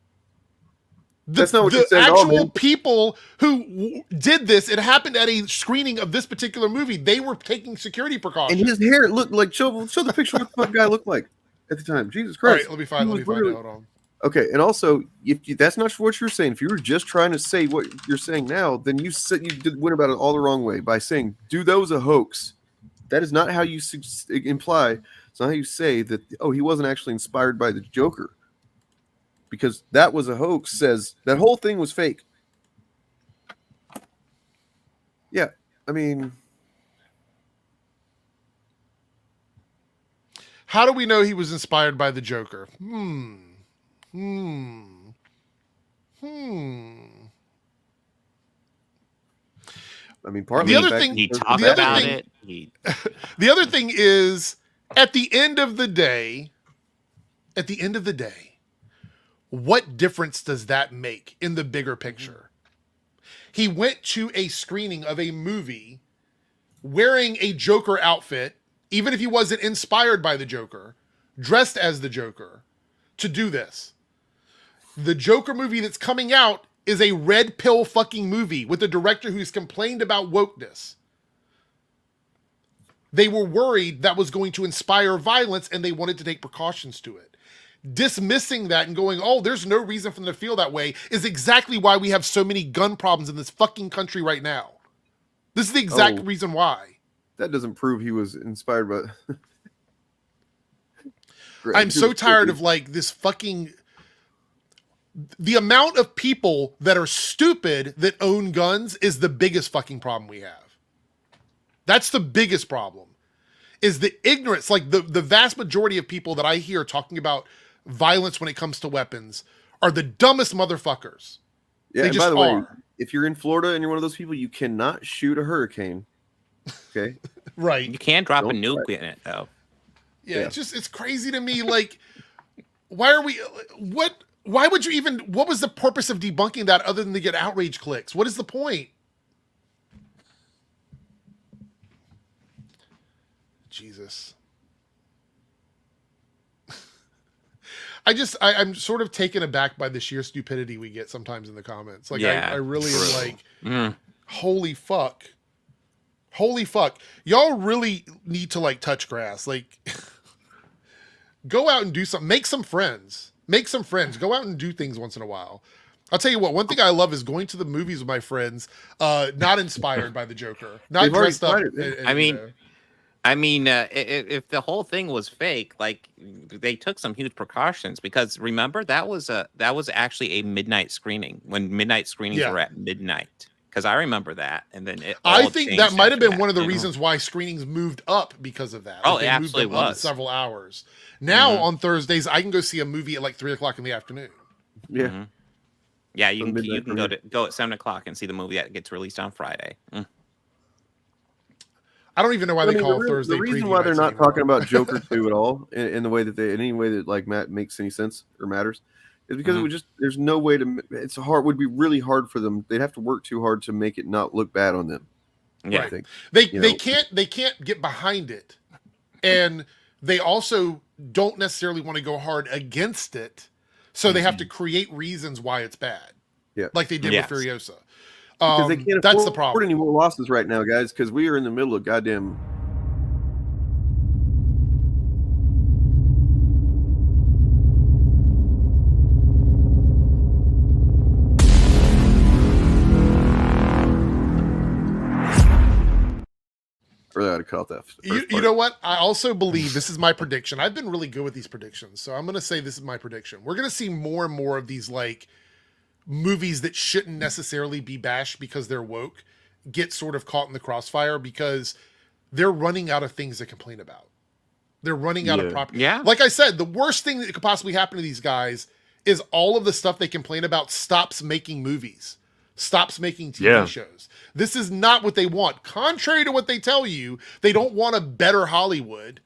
That's not what you said. The actual people who did this, it happened at a screening of this particular movie. They were taking security precautions. And his hair looked like, show the picture of what the guy looked like at the time. Jesus Christ. All right, let me find it. Hold on. Okay, and also, if that's not what you're saying, if you were just trying to say what you're saying now, then you went about it all the wrong way by saying, dude, that was a hoax. That is not how you imply. It's not how you say that, oh, he wasn't actually inspired by the Joker. Because that was a hoax, says that whole thing was fake. Yeah, I mean. How do we know he was inspired by the Joker? I mean, partly the other thing he talked about it. The other thing is, at the end of the day, what difference does that make in the bigger picture? He went to a screening of a movie wearing a Joker outfit, even if he wasn't inspired by the Joker, dressed as the Joker, to do this. The Joker movie that's coming out is a red pill fucking movie with a director who's complained about wokeness. They were worried that was going to inspire violence and they wanted to take precautions to it. Dismissing that and going, oh, there's no reason for them to feel that way is exactly why we have so many gun problems in this fucking country right now. This is the exact reason why. that doesn't prove he was inspired by. I'm so tired of like this fucking. The amount of people that are stupid that own guns is the biggest fucking problem we have. That's the biggest problem. Is the ignorance, like the vast majority of people that I hear talking about violence when it comes to weapons are the dumbest motherfuckers. Yeah, they and just by the way, are. if you're in Florida and you're one of those people, you cannot shoot a hurricane. Okay. Right. You can drop a nuke in it though. Yeah, it's crazy to me. Like, why would you even, what was the purpose of debunking that other than to get outrage clicks? What is the point? Jesus. I'm sort of taken aback by the sheer stupidity we get sometimes in the comments. Like, I really am like, holy fuck. Holy fuck. Y'all really need to like touch grass. Like, go out and do something. Make some friends. Make some friends. Go out and do things once in a while. I'll tell you what, one thing I love is going to the movies with my friends, not inspired by the Joker. Not dressed up. I mean, if the whole thing was fake, like they took some huge precautions because remember that was actually a midnight screening when midnight screenings were at midnight. Because I remember that, and then I think that might have been one of the reasons why screenings moved up because of that. Oh, like it absolutely was several hours. Now on Thursdays, I can go see a movie at like 3:00 in the afternoon. Yeah, yeah, you can go at 7 o'clock and see the movie that gets released on Friday. I don't even know why they call it Thursday. The reason why they're not talking about Joker 2 at all in the way that in any way that like Matt makes any sense or matters is because it would just there's no way to would be really hard for them. They'd have to work too hard to make it not look bad on them. Yeah, I think. They can't get behind it, and they also don't necessarily want to go hard against it, so they have to create reasons why it's bad. Yeah, like they did with Furiosa. Because they can't that's afford the problem. Any more losses right now, guys, because we are in the middle of goddamn. Really ought to cut off that. You know what? I also believe this is my prediction. I've been really good with these predictions, so I'm going to say this is my prediction. We're going to see more and more of these like movies that shouldn't necessarily be bashed because they're woke get sort of caught in the crossfire because they're running out of things to complain about. They're running out of property. Yeah. Like I said, the worst thing that could possibly happen to these guys is all of the stuff they complain about stops making movies, stops making TV shows. This is not what they want. Contrary to what they tell you, they don't want a better Hollywood.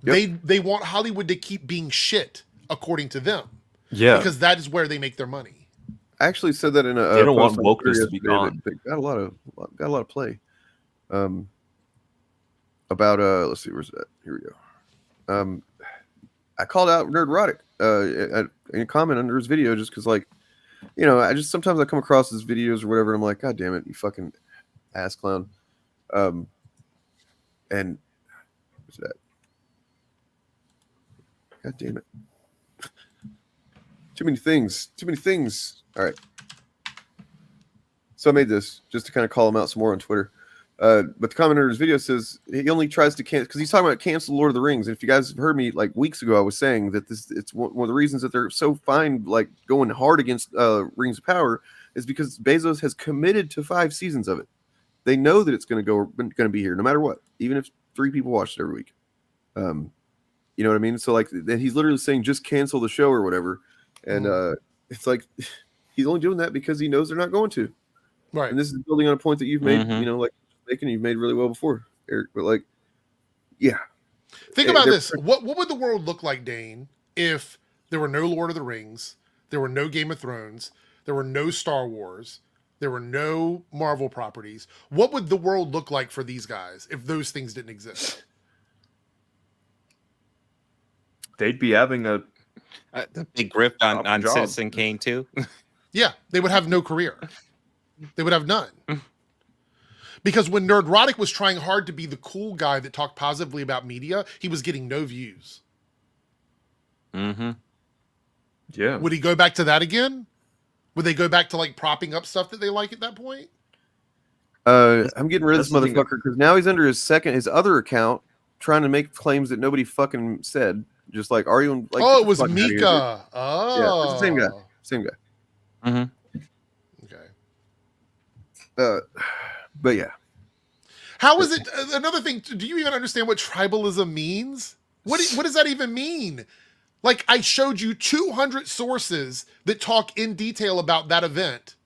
They want Hollywood to keep being shit, according to them. Yeah. Because that is where they make their money. I actually said that in a. They don't want wokeness to be gone. Got a lot of play. About let's see, where's that? Here we go. I called out Nerdrotic in a comment under his video just because, like, you know, sometimes I come across his videos or whatever, and I'm like, God damn it, you fucking ass clown. And what's that? God damn it. Too many things. All right. So I made this just to kind of call him out some more on Twitter. But the commenter in his video says he only tries to cancel because he's talking about cancel Lord of the Rings. And if you guys have heard me like weeks ago, I was saying that it's one of the reasons that they're so fine, like going hard against Rings of Power, is because Bezos has committed to 5 seasons of it. They know that it's going to be here no matter what, even if 3 people watch it every week. You know what I mean? So like he's literally saying just cancel the show or whatever, and it's like he's only doing that because he knows they're not going to. Right. And this is building on a point that you've made, you know, like you've made really well before, Eric. But like, yeah. Think about this. What would the world look like, Dane, if there were no Lord of the Rings, there were no Game of Thrones, there were no Star Wars, there were no Marvel properties? What would the world look like for these guys if those things didn't exist? They'd be having a big grift on Citizen Kane too. Yeah, they would have no career. They would have none. Because when Nerdrotic was trying hard to be the cool guy that talked positively about media, he was getting no views. Mm-hmm. Yeah. Would he go back to that again? Would they go back to like propping up stuff that they like at that point? I'm getting rid of this That's the thing that- motherfucker because now he's under his other account, trying to make claims that nobody fucking said. Just like, are you? Like, Oh, it was fuck outta here, dude. Mika. Oh, Yeah, it's the same guy. Same guy. Mm-hmm. Okay. But yeah. How is it? Another thing. Do you even understand what tribalism means? What does that even mean? Like, I showed you 200 sources that talk in detail about that event.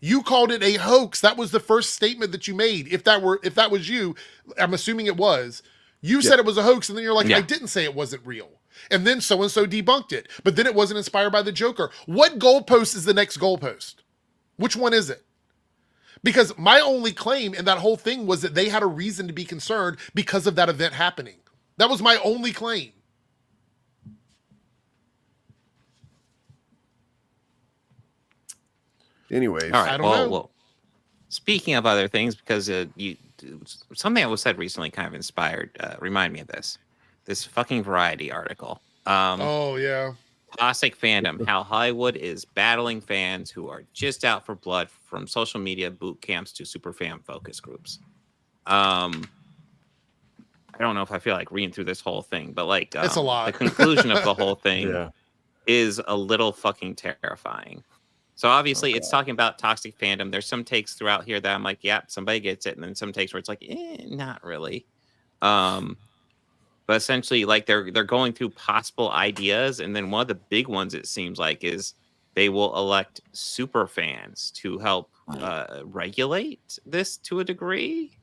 You called it a hoax. That was the first statement that you made. If that was you, I'm assuming it was. You said it was a hoax, and then you're like, I didn't say it wasn't real. And then so-and-so debunked it. But then it wasn't inspired by the Joker. What goalpost is the next goalpost? Which one is it? Because my only claim in that whole thing was that they had a reason to be concerned because of that event happening. That was my only claim. Anyways, all right. I don't know. Well, speaking of other things, because something that was said recently kind of inspired, remind me of this fucking Variety article. Oh yeah. Toxic fandom, how Hollywood is battling fans who are just out for blood, from social media boot camps to super fan focus groups. I don't know if I feel like reading through this whole thing, but like it's a lot. The conclusion of the whole thing is a little fucking terrifying. So obviously it's talking about toxic fandom. There's some takes throughout here that I'm like, yeah, somebody gets it. And then some takes where it's like, not really. But essentially, like they're going through possible ideas. And then one of the big ones, it seems like, is they will elect super fans to help regulate this to a degree.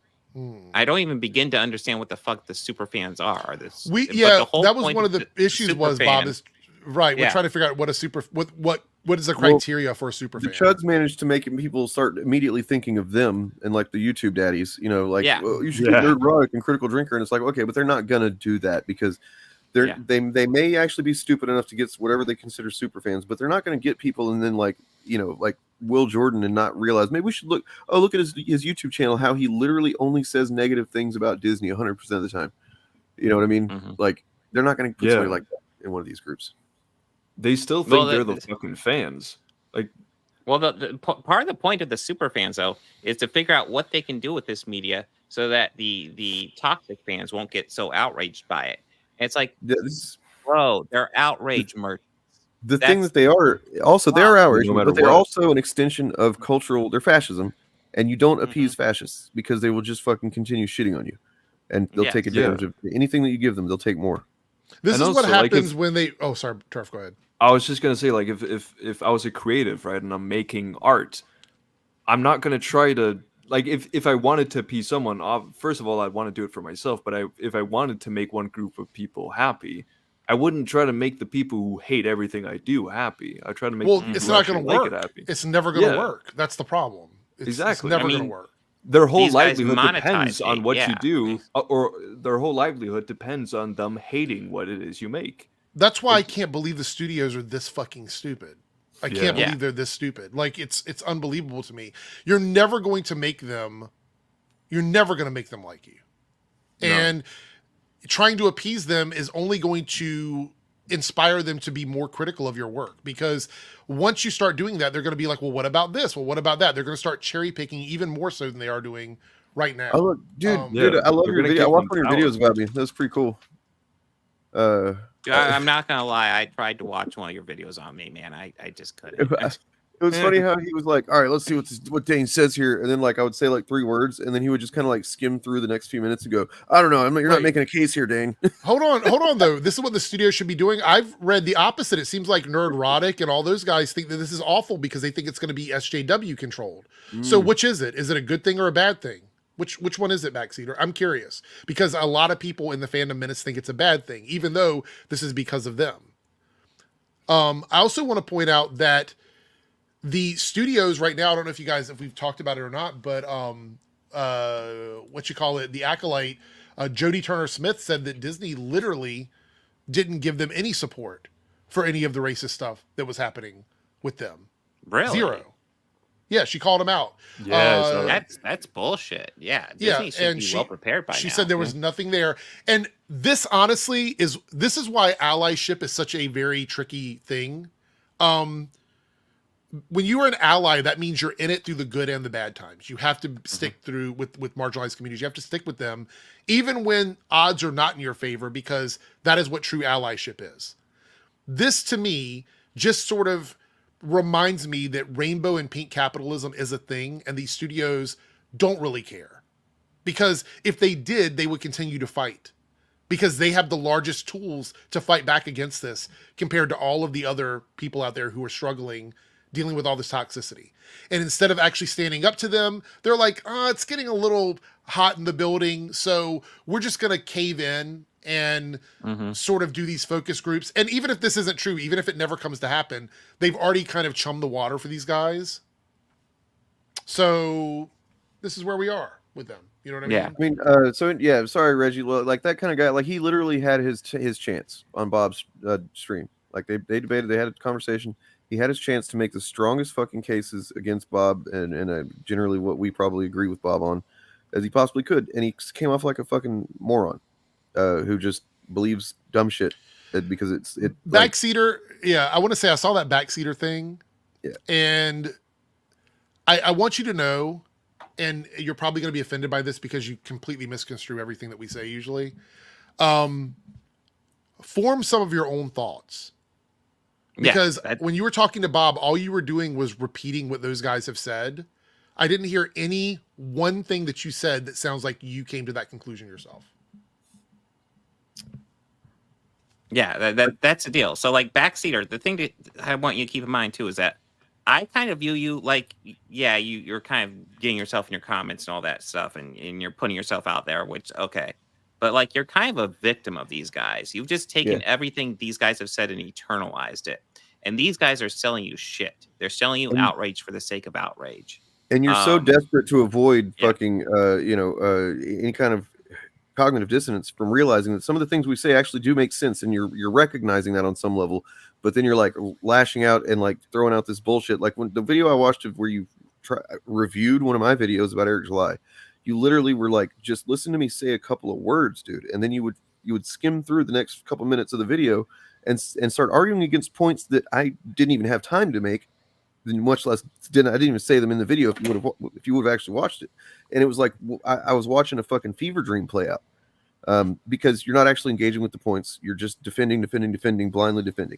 I don't even begin to understand what the fuck the super fans are. That was one of the issues was Bob is right. We're trying to figure out what a super what is the criteria for a super fan. The Chuds managed to make people start immediately thinking of them and like the YouTube daddies, like well, you should get Nerdrotic and Critical Drinker, and it's like, okay, but they're not gonna do that because they may actually be stupid enough to get whatever they consider super fans, but they're not gonna get people and then like Will Jordan and not realize maybe we should look at his YouTube channel, how he literally only says negative things about Disney 100% of the time. You know what I mean? Mm-hmm. Like they're not gonna put somebody like that in one of these groups. They still think they're the fucking fans. Like, well, the part of the point of the super fans though is to figure out what they can do with this media so that the toxic fans won't get so outraged by it. And it's like, bro, they're outraged merchants. The thing that they are also they're outraged, but they're also an extension of their fascism, and you don't appease fascists because they will just fucking continue shitting on you, and they'll take advantage of anything that you give them. They'll take more. This is what happens when they. Oh, sorry, Turf. Go ahead. I was just gonna say, like, if I was a creative, right, and I'm making art, I'm not gonna try to like if I wanted to appease someone. First of all, I'd want to do it for myself. But if I wanted to make one group of people happy, I wouldn't try to make the people who hate everything I do happy. I try to make it's not going to work. It's never going to work. That's the problem. It's never going to work. Their whole livelihood depends on what you do, or their whole livelihood depends on them hating what it is you make. That's why I can't believe the studios are this fucking stupid. I can't believe they're this stupid. Like it's unbelievable to me. You're never going to make them like you. No. And trying to appease them is only going to inspire them to be more critical of your work, because once you start doing that, they're going to be like, well, what about this? Well, what about that? They're going to start cherry picking even more so than they are doing right now. Oh, look, dude, I love your video. I watched one of your videos about me. That was pretty cool. I'm not gonna lie. I tried to watch one of your videos on me, man. I just couldn't. It was funny how he was like, all right, let's see what Dane says here. And then like I would say like 3 words, and then he would just kind of like skim through the next few minutes and go, I don't know. You're not making a case here, Dane. Hold on though. This is what the studio should be doing. I've read the opposite. It seems like Nerdrotic and all those guys think that this is awful because they think it's going to be SJW controlled. So which is it? Is it a good thing or a bad thing? Which one is it, Backseater? I'm curious, because a lot of people in the Fandom Minutes think it's a bad thing, even though this is because of them. I also want to point out that the studios right now, I don't know if we've talked about it or not, but the Acolyte, Jodie Turner-Smith said that Disney literally didn't give them any support for any of the racist stuff that was happening with them. Really? 0. Yeah, she called him out. Yeah, that's bullshit. Yeah, Disney should be well prepared by now. She said there was nothing there. And this honestly is why allyship is such a very tricky thing. when you are an ally, that means you're in it through the good and the bad times. You have to stick through with marginalized communities. You have to stick with them, even when odds are not in your favor, because that is what true allyship is. This, to me, just sort of reminds me that rainbow and pink capitalism is a thing, and these studios don't really care. Because if they did, they would continue to fight. Because they have the largest tools to fight back against this compared to all of the other people out there who are struggling dealing with all this toxicity. And instead of actually standing up to them, they're like, it's getting a little hot in the building, so we're just going to cave in and sort of do these focus groups. And even if this isn't true, even if it never comes to happen, they've already kind of chummed the water for these guys. So this is where we are with them. You know what I mean? I mean, sorry, Reggie. Like that kind of guy, like he literally had his chance on Bob's stream. Like they debated, they had a conversation. He had his chance to make the strongest fucking cases against Bob and generally what we probably agree with Bob on as he possibly could. And he came off like a fucking moron who just believes dumb shit because it backseater. Yeah, I want to say I saw that backseater thing. Yeah. And I want you to know, and you're probably going to be offended by this because you completely misconstrue everything that we say usually. Form some of your own thoughts. Because when you were talking to Bob, all you were doing was repeating what those guys have said. I didn't hear any one thing that you said that sounds like you came to that conclusion yourself. Yeah, that's the deal. So like backseater, the thing that I want you to keep in mind too is that I kind of view you like, yeah, you're kind of getting yourself in your comments and all that stuff, and you're putting yourself out there, which, okay. But like, you're kind of a victim of these guys. You've just taken everything these guys have said and eternalized it. And these guys are selling you shit. They're selling you outrage for the sake of outrage. And you're so desperate to avoid fucking, any kind of cognitive dissonance from realizing that some of the things we say actually do make sense, and you're recognizing that on some level. But then you're like lashing out and like throwing out this bullshit. Like when the video I watched of where you reviewed one of my videos about Eric July, you literally were like, just listen to me say a couple of words, dude. And then you would skim through the next couple minutes of the video and start arguing against points that I didn't even have time to make, much less I didn't even say them in the video if you would have actually watched it. And it was like I was watching a fucking fever dream play out because you're not actually engaging with the points. You're just defending, blindly defending.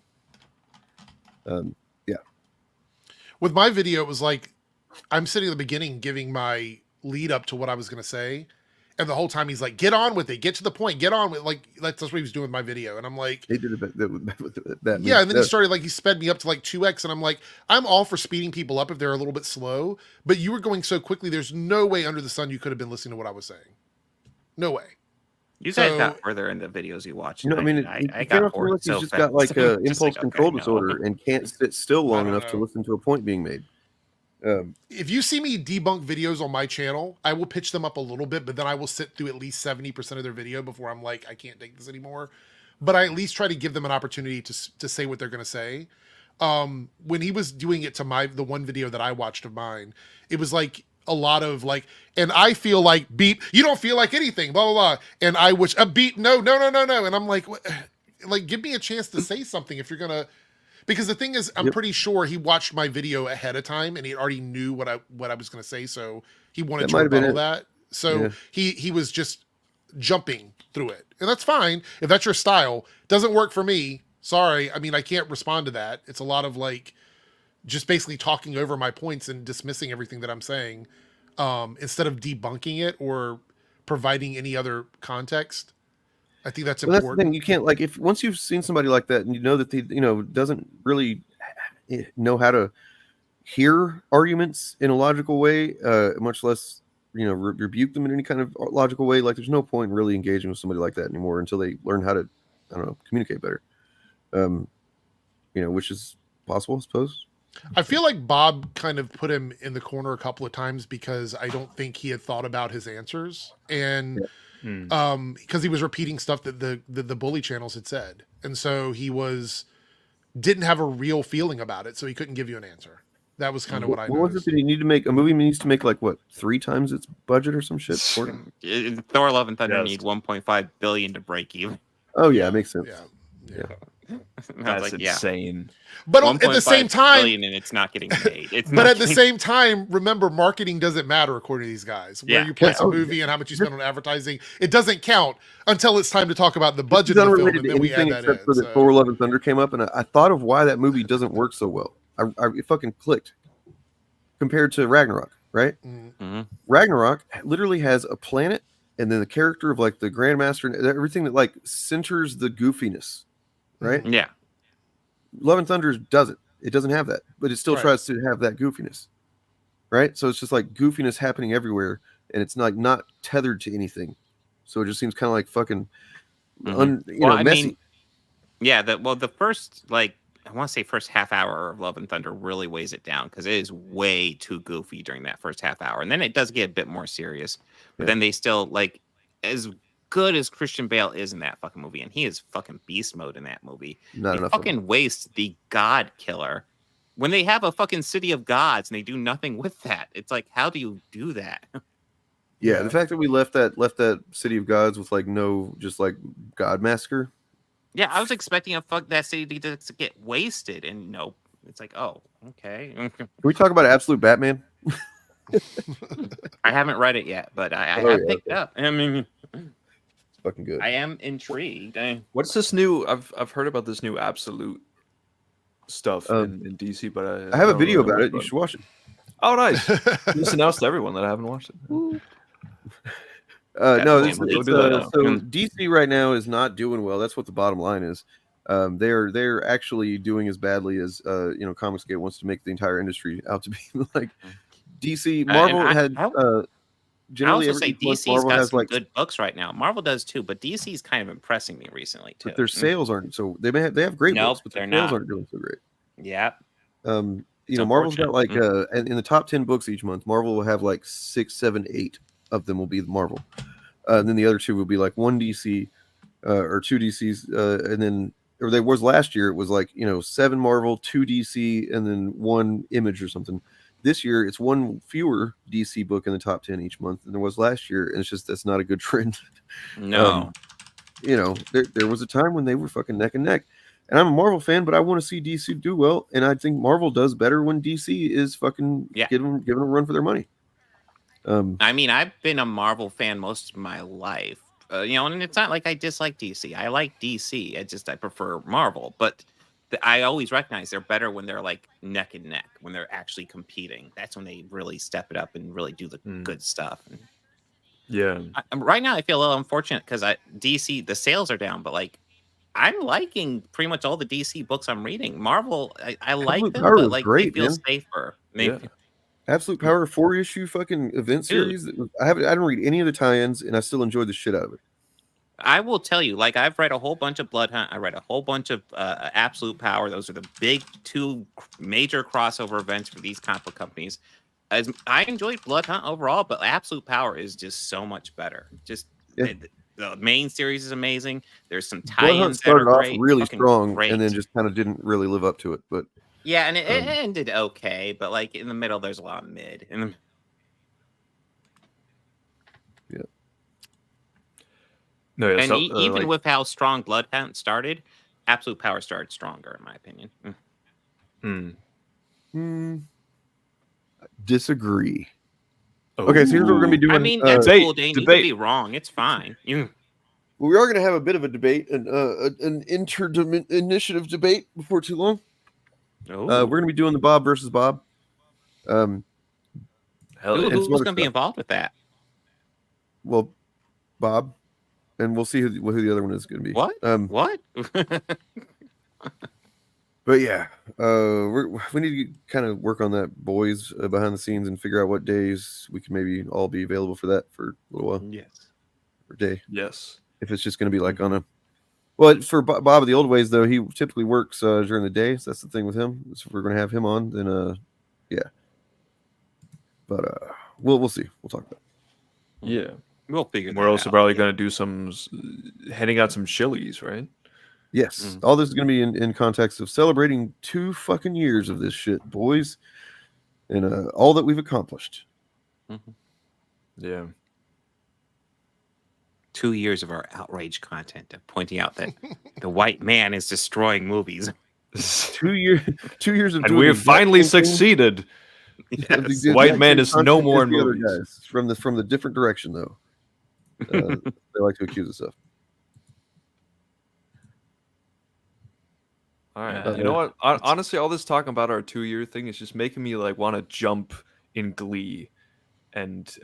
Yeah. With my video, it was like I'm sitting at the beginning giving my lead up to what I was going to say. And the whole time he's like, get on with it. Get to the point. Get on with it. Like, that's what he was doing with my video. And I'm like, he did that. Yeah. And then he started he sped me up to like 2x. And I'm like, I'm all for speeding people up if they're a little bit slow, but you were going so quickly. There's no way under the sun you could have been listening to what I was saying. No way. You guys got further in the videos you watched. No, I mean, I got bored so fast. He's just got like impulse control disorder and can't sit still long enough to listen to a point being made. If you see me debunk videos on my channel, I will pitch them up a little bit, but then I will sit through at least 70% of their video before I'm like, I can't take this anymore. But I at least try to give them an opportunity to say what they're going to say. When he was doing it to the one video that I watched of mine, it was like a lot of like, and I feel like beep, you don't feel like anything, blah, blah, blah. And I wish a beep, no. And I'm like, what? Like, give me a chance to say something if you're going to. Because the thing is, I'm pretty sure he watched my video ahead of time and he already knew what I was going to say. So he wanted to rebuttal that. So he was just jumping through it. And that's fine. If that's your style, doesn't work for me. Sorry. I mean, I can't respond to that. It's a lot of like, just basically talking over my points and dismissing everything that I'm saying, instead of debunking it or providing any other context. I think that's important. That's the thing. You can't if once you've seen somebody like that and you know that they doesn't really know how to hear arguments in a logical way, much less rebuke them in any kind of logical way. Like there's no point in really engaging with somebody like that anymore until they learn how to communicate better. Which is possible, I suppose. I feel like Bob kind of put him in the corner a couple of times because I don't think he had thought about his answers and. Yeah. Because he was repeating stuff that the bully channels had said, and so he didn't have a real feeling about it, so he couldn't give you an answer. That was kind of what I noticed. What was it that he need to make? A movie needs to make like what 3 times its budget or some shit? Thor: Love and Thunder need $1.5 billion to break even. Oh yeah, it makes sense. Yeah. That's insane. But at the same time, and it's not getting made. But at the same time, remember, marketing doesn't matter according to these guys. Where you place a movie and how much you spend on advertising, it doesn't count until it's time to talk about the budget of the film, and then we add that in. For that Thor: Love and Thunder came up, and I thought of why that movie doesn't work so well. It fucking clicked compared to Ragnarok, right? Mm-hmm. Ragnarok literally has a planet, and then the character of like the Grandmaster and everything that like centers the goofiness, right? Yeah. Love and Thunder doesn't. It doesn't have that, but it still tries to have that goofiness, right? So it's just like goofiness happening everywhere, and it's not tethered to anything. So it just seems kind of like fucking, messy. The first I want to say first half hour of Love and Thunder really weighs it down because it is way too goofy during that first half hour, and then it does get a bit more serious. But then they still as good as Christian Bale is in that fucking movie, and he is fucking beast mode in that movie. Not enough. Fucking waste the God Killer when they have a fucking city of gods and they do nothing with that. It's like, how do you do that? Yeah, the fact that we left that city of gods with just God massacre. Yeah, I was expecting that city to get wasted, and nope. It's like, oh, okay. Can we talk about Absolute Batman? I haven't read it yet, but I have picked it up. I mean, it's fucking good. I am intrigued. What's this new? I've heard about this new Absolute stuff in DC, but I have a video about it. You should watch it. Oh, nice! Just announced to everyone that I haven't watched it. So DC right now is not doing well. That's what the bottom line is. They're actually doing as badly as Comicsgate wants to make the entire industry out to be. Like DC, Marvel generally I also say DC's Marvel got has some good books right now. Marvel does too, but DC's kind of impressing me recently too. But their sales aren't so. They have great books, but their sales aren't doing so great. Yeah. Marvel's got in the top 10 books each month, Marvel will have 6, 7, 8 of them will be Marvel. And then the other two will be one DC or two DCs, and then there was last year it was 7 Marvel, 2 DC, and then 1 Image or something. This year it's 1 fewer DC book in the top 10 each month than there was last year, and it's just that's not a good trend. No, there was a time when they were fucking neck and neck. And I'm a Marvel fan, but I want to see DC do well, and I think Marvel does better when DC is fucking giving them a run for their money. I mean, I've been a Marvel fan most of my life, and it's not like I dislike DC. I like DC. I prefer Marvel, but I always recognize they're better when they're neck and neck, when they're actually competing. That's when they really step it up and really do the good stuff. Yeah. Right now, I feel a little unfortunate because DC, the sales are down, but I'm liking pretty much all the DC books I'm reading. Marvel, I like them, but they feel safer. Absolute Power 4-issue fucking event series. I didn't read any of the tie-ins, and I still enjoyed the shit out of it. I will tell you, I've read a whole bunch of Blood Hunt. I read a whole bunch of Absolute Power. Those are the big 2 major crossover events for these comic book companies. I enjoyed Blood Hunt overall, but Absolute Power is just so much better. The main series is amazing. There's some tie-ins that are great, really strong, and then just kind of didn't really live up to it. But yeah, and it ended okay, but in the middle, there's a lot of mid. No, and even with how strong Blood Hunt started, Absolute Power started stronger, in my opinion. Disagree. Okay, so here's what we're gonna be doing. I mean, that's cool, Dane. You can be wrong. It's fine. Well, we are gonna have a bit of a debate, an initiative debate before too long. We're gonna be doing the Bob versus Bob. Who's gonna be involved with that? Well, Bob, and we'll see who the other one is gonna be. What? What? But yeah, we need to kind of work on that, boys, behind the scenes, and figure out what days we can maybe all be available for that for a little while. Yes. For day. Yes. If it's just going to be on a... Well, for Bob of the old ways, though, he typically works during the day, so that's the thing with him. So if we're going to have him on, then, yeah. But we'll see. We'll talk about it. Yeah. We'll figure that We're also out. probably going to do handing out some chilies, right? Yes. All this is going to be in context of celebrating 2 fucking years of this shit, boys. And all that we've accomplished. Yeah. 2 years of our outrage content of pointing out that the white man is destroying movies. 2 years. 2 years of And doing we the have finally exact same thing. succeeded. Yeah, Yes. the The white exact man same is no content more as in the other movies. guys from the different direction though. They like to accuse us of. All right. You know what? Honestly, all this talking about our 2-year thing is just making me like want to jump in glee, and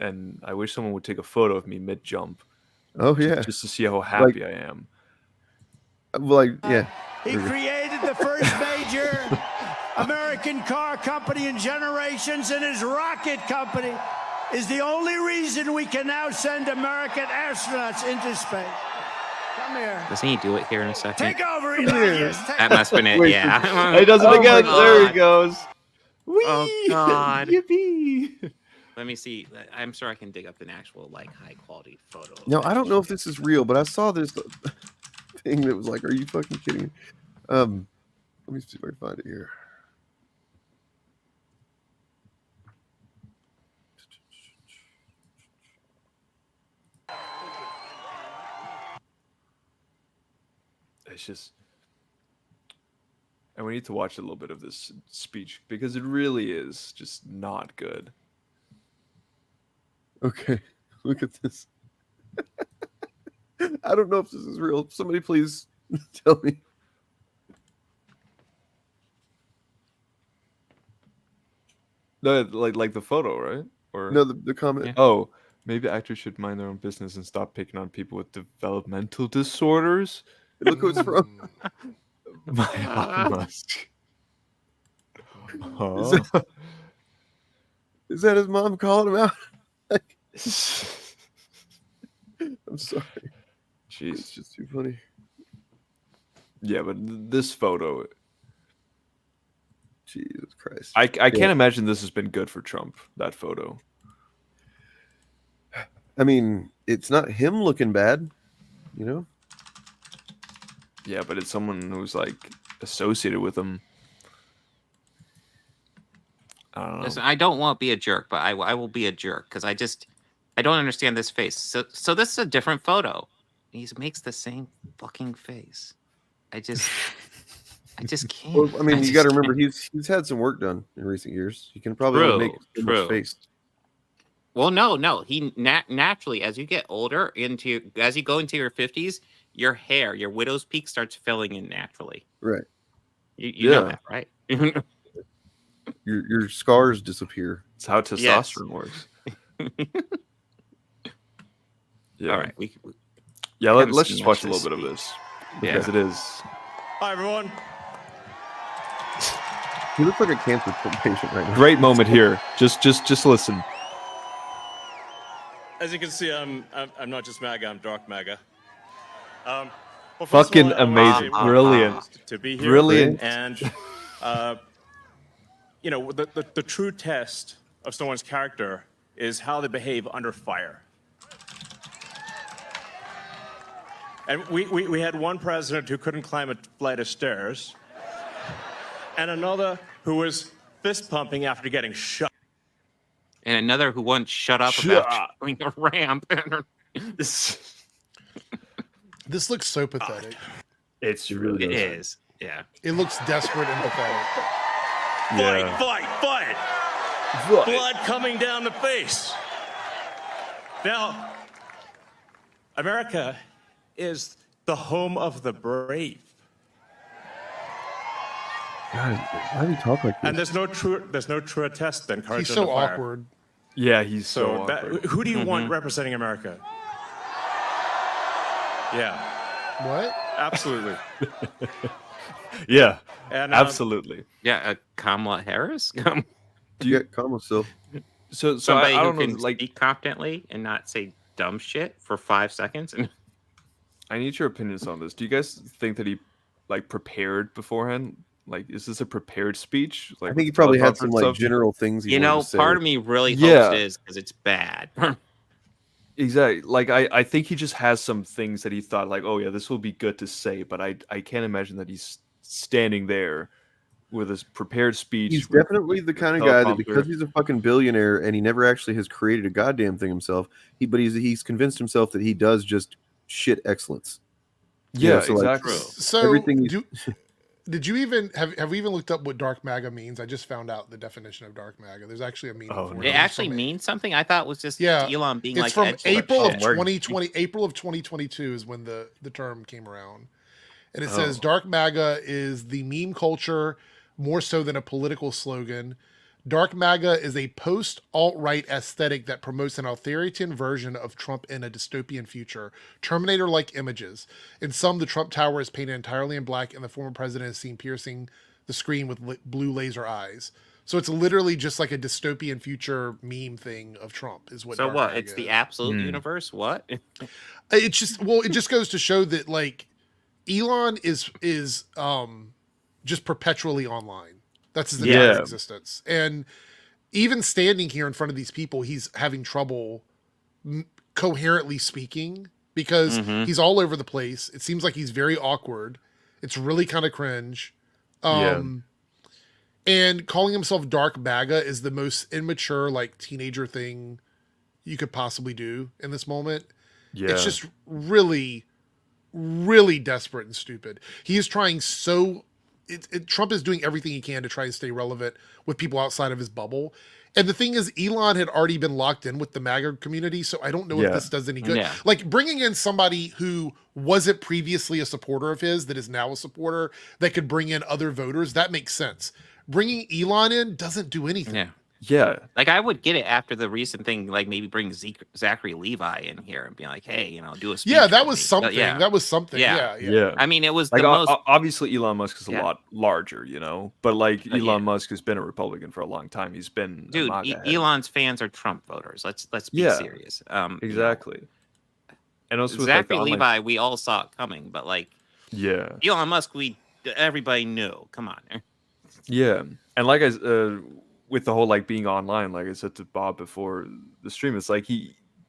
I wish someone would take a photo of me mid jump. Oh yeah, just to see how happy I am. Like yeah. He created the first major American car company in generations, and his rocket company is the only reason we can now send American astronauts into space. Come here. Doesn't he do it here in a second? Take over, Elias. That must have been it, Wait, yeah. he does it Oh again. my There he God. goes. Oh God. Yippee. Let me see. I'm sure I can dig up an actual like high quality photo. No, I don't know if this is real, but I saw this thing that was like, "Are you fucking kidding me?" Let me see if I can find it here. It's just, and we need to watch a little bit of this speech because it really is just not good. Okay, look at this. I don't know if this is real. Somebody please tell me. No, like the photo, right? Or No, the comment. Oh, maybe actors should mind their own business and stop picking on people with developmental disorders. Look who it's from. My Elon Musk. Is that his mom calling him out? I'm sorry. Jeez, it's just too funny. Yeah, but this photo, Jesus Christ. I can't imagine this has been good for Trump, that photo. I mean, it's not him looking bad, you know? Yeah, but it's someone who's like associated with him. I don't know. Listen, I don't want to be a jerk, but I will be a jerk because I don't understand this face. So this is a different photo. He makes the same fucking face. I just can't. Well, I mean, you got to remember he's had some work done in recent years. He can probably only make so much face. Well, no. He naturally, as you get older, as you go into your 50s, your hair, your widow's peak starts filling in naturally. Right. You know that, right? your scars disappear. It's how testosterone works. Yeah. All right. Let's just watch a little bit of this because it is. Hi, everyone. He looks like a cancer patient right now. Great moment here. Just listen. As you can see, I'm not just MAGA, I'm dark MAGA. Well, first Fucking of all, I amazing. wanna say Brilliant. to be here. Brilliant. And you know, the true test of someone's character is how they behave under fire. And we had one president who couldn't climb a flight of stairs, and another who was fist pumping after getting shot. And another who won't shut up about going a ramp. This looks so pathetic. It's really It is. Yeah. It looks desperate and pathetic. Fight! Blood coming down the face. Now, America is the home of the brave. God, why do you talk like this? And there's no truer test than courage He's under so fire. awkward. Yeah, he's so that, awkward. who do you want representing America? Yeah. What? Absolutely. Yeah, And, absolutely. Yeah, Kamala Harris. Do you get Kamala still? So Somebody I who don't know, can speak confidently and not say dumb shit for 5 seconds. And I need your opinions on this. Do you guys think that he like prepared beforehand? Like, is this a prepared speech? Like, I think he probably had some like stuff? general things. He you wanted know, to say. part of me really Yeah. hopes it is because it's bad. Exactly. Like, I think he just has some things that he thought like, oh yeah, this will be good to say, but I can't imagine that he's standing there with his prepared speech. He's with definitely the kind of a guy that teleprompter. because he's a fucking billionaire and he never actually has created a goddamn thing himself. He's convinced himself that he does just shit excellence. You Yeah, know, so like, exactly. So everything. did you even have we even looked up what dark MAGA means? I just found out the definition of dark MAGA. There's actually a meaning for it. It actually means something. I thought it was just Elon being it's like from edgy. April of Shit. 2020. April of 2022 is when the term came around, and it says Oh. dark MAGA is the meme culture more so than a political slogan. Dark MAGA is a post-alt-right aesthetic that promotes an authoritarian version of Trump in a dystopian future. Terminator-like images. In some, the Trump Tower is painted entirely in black, and the former president is seen piercing the screen with blue laser eyes. So it's literally just like a dystopian future meme thing of Trump. Is what. So dark what? MAGA It's the is. absolute universe. What? It just goes to show that like Elon is just perpetually online. That's his entire existence. And even standing here in front of these people, he's having trouble coherently speaking because he's all over the place. It seems like he's very awkward. It's really kind of cringe. And calling himself Dark MAGA is the most immature, like teenager thing you could possibly do in this moment. Yeah. It's just really, really desperate and stupid. He is trying Trump is doing everything he can to try and stay relevant with people outside of his bubble. And the thing is, Elon had already been locked in with the MAGA community, so I don't know if this does any good. Yeah. Like bringing in somebody who wasn't previously a supporter of his, that is now a supporter, that could bring in other voters, that makes sense. Bringing Elon in doesn't do anything. Yeah. Yeah. Like I would get it after the recent thing, like maybe bring Zachary Levi in here and be like, hey, do a speech. Yeah, that for was me. something. Yeah. That was something. Yeah. I mean, it was like the most. obviously Elon Musk is a lot larger, but like Elon yeah. Musk has been a Republican for a long time. He's been Dude, a MAGA head. Elon's fans are Trump voters. Let's be serious. Exactly. And also with, Zachary like, Levi, we all saw it coming, but like Elon Musk, everybody knew. Come on. Yeah, and like with the whole like being online, like I said to Bob before the stream, it's like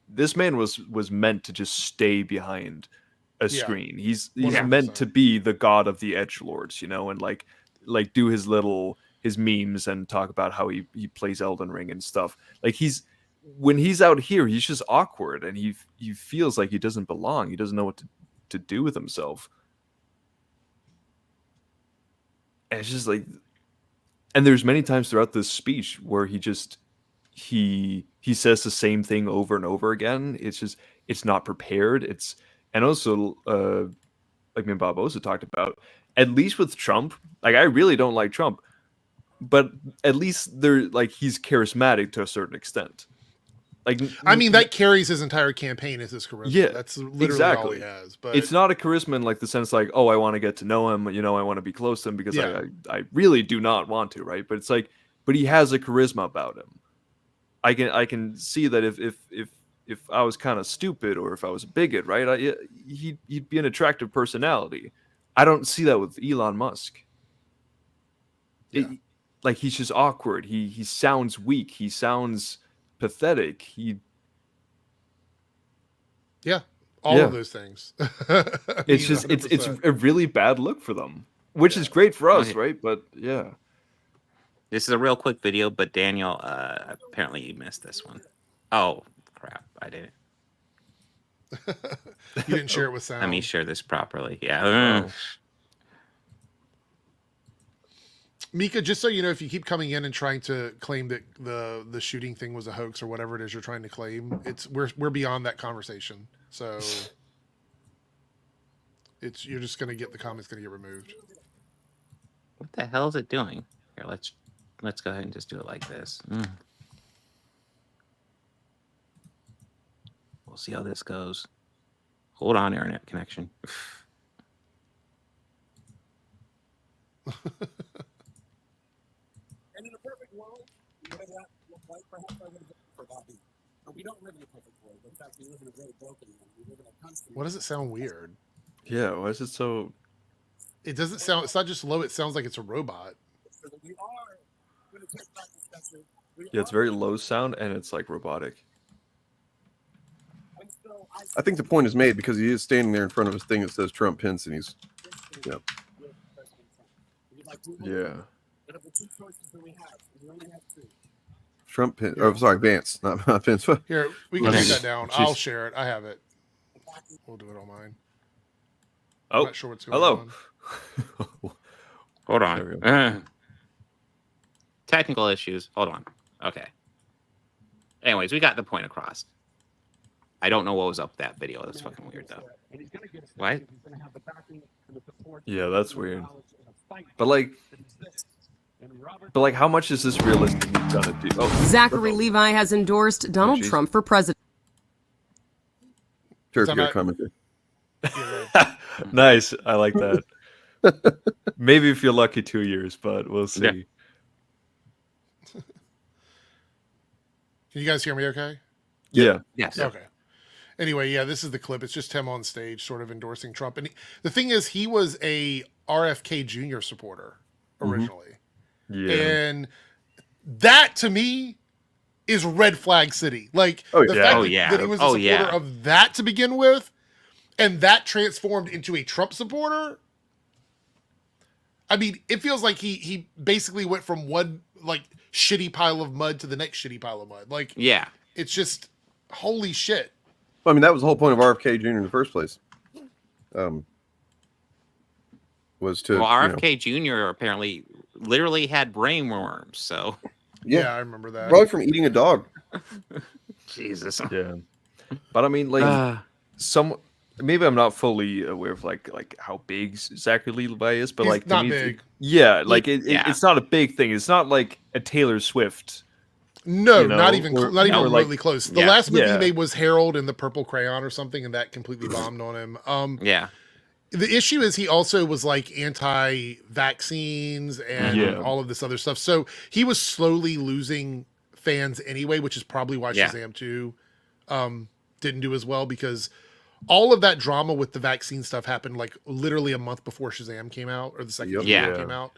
this man was meant to just stay behind a screen. He's 100%. meant to be the god of the edgelords, and like do his memes and talk about how he plays Elden Ring and stuff. Like when he's out here, he's just awkward and he feels like he doesn't belong. He doesn't know what to do with himself. And it's just like. And there's many times throughout this speech where he says the same thing over and over again. It's not prepared. And also like me and Bob also talked about, at least with Trump, like I really don't like Trump, but at least he's charismatic to a certain extent. Like I mean, that carries his entire campaign as his charisma. Yeah, that's literally exactly. all he has. But it's not a charisma in like the sense like, oh, I want to get to know him, I want to be close to him because I really do not want to, right? But it's like, but he has a charisma about him. I can see that if I was kind of stupid or if I was a bigot, right? He'd be an attractive personality. I don't see that with Elon Musk. Like he's just awkward. He sounds weak. He sounds pathetic. All of those things. It's just it's a really bad look for them, which is great for us, right? But yeah, this is a real quick video, but Daniel, apparently you missed this one. Oh crap, I didn't. You didn't share it with sound. Let me share this properly. Yeah. Mika, just so you know, if you keep coming in and trying to claim that the shooting thing was a hoax or whatever it is you're trying to claim, we're beyond that conversation. So you're just gonna get the comments gonna get removed. What the hell is it doing? Here, let's go ahead and just do it like this. We'll see how this goes. Hold on, internet connection. And in a perfect world, whatever that looked like, perhaps I would have voted for Bobby. But we don't live in a perfect world. In fact, we live in a very broken one. We live in a country. Why does it sound weird? Yeah, why is it so? It doesn't sound. It's not just low. It sounds like it's a robot. We are going to take back this country. Yeah, it's very low sound and it's like robotic. I think the point is made because he is standing there in front of his thing that says Trump Pence, and he's, Yeah. But of the two choices that we have, we only have two. Trump, oh, sorry, Vance, not Pence. Here, we can take that down. Jeez. I'll share it. I have it. We'll do it on mine. Oh, I'm not sure what's going hello. on. Hold on. Technical issues. Hold on. Okay. Anyways, we got the point across. I don't know what was up with that video. That's fucking weird, though. What? Yeah, that's weird. But like, how much is this realistically gonna do? Oh, Zachary Levi has endorsed Donald Trump for president. Sure, if you got a comment there. Nice. I like that. Maybe if you're lucky 2 years, but we'll see. Yeah. Can you guys hear me okay? Yeah. Yes. Okay. Anyway, yeah, this is the clip. It's just him on stage sort of endorsing Trump. And the thing is, he was a RFK Jr. supporter originally. Yeah. And that, to me, is red flag city. Like, Oh, the yeah. fact Oh, that, yeah. that he was a Oh, supporter yeah. of that to begin with, and that transformed into a Trump supporter. I mean, it feels like he basically went from one, like, shitty pile of mud to the next shitty pile of mud. Like, Yeah. it's just, holy shit. I mean, that was the whole point of RFK Jr. in the first place. Was to Well, RFK Jr. apparently literally had brain worms. So. Yeah, I remember that. Probably from eating a dog. Jesus. Yeah. But I mean, like, maybe I'm not fully aware of like how big Zachary Levi is, but He's like to not me, big. Yeah, like Yeah. it's not a big thing. It's not like a Taylor Swift. No, You know, not even or- not even or, like- remotely close. The Yeah. last movie Yeah. he made was Harold and the Purple Crayon or something, and that completely bombed on him. Yeah. The issue is he also was like anti-vaccines and Yeah. all of this other stuff. So he was slowly losing fans anyway, which is probably why Yeah. Shazam 2 didn't do as well, because all of that drama with the vaccine stuff happened like literally a month before Shazam came out, or the second Yep. Shazam Yeah. came out.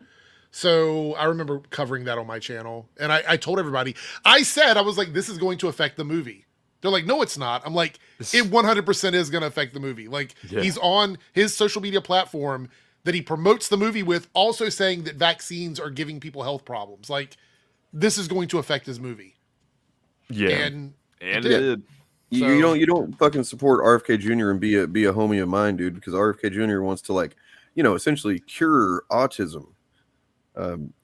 So I remember covering that on my channel, and I told everybody, I said, I was like, this is going to affect the movie. They're like, no, it's not. I'm like, it 100% is going to affect the movie. Like, Yeah. he's on his social media platform that he promotes the movie with, also saying that vaccines are giving people health problems. Like, this is going to affect his movie. Yeah, And it it did. You, you don't fucking support RFK Jr. and be a homie of mine, dude, because RFK Jr. wants to, like, essentially cure autism,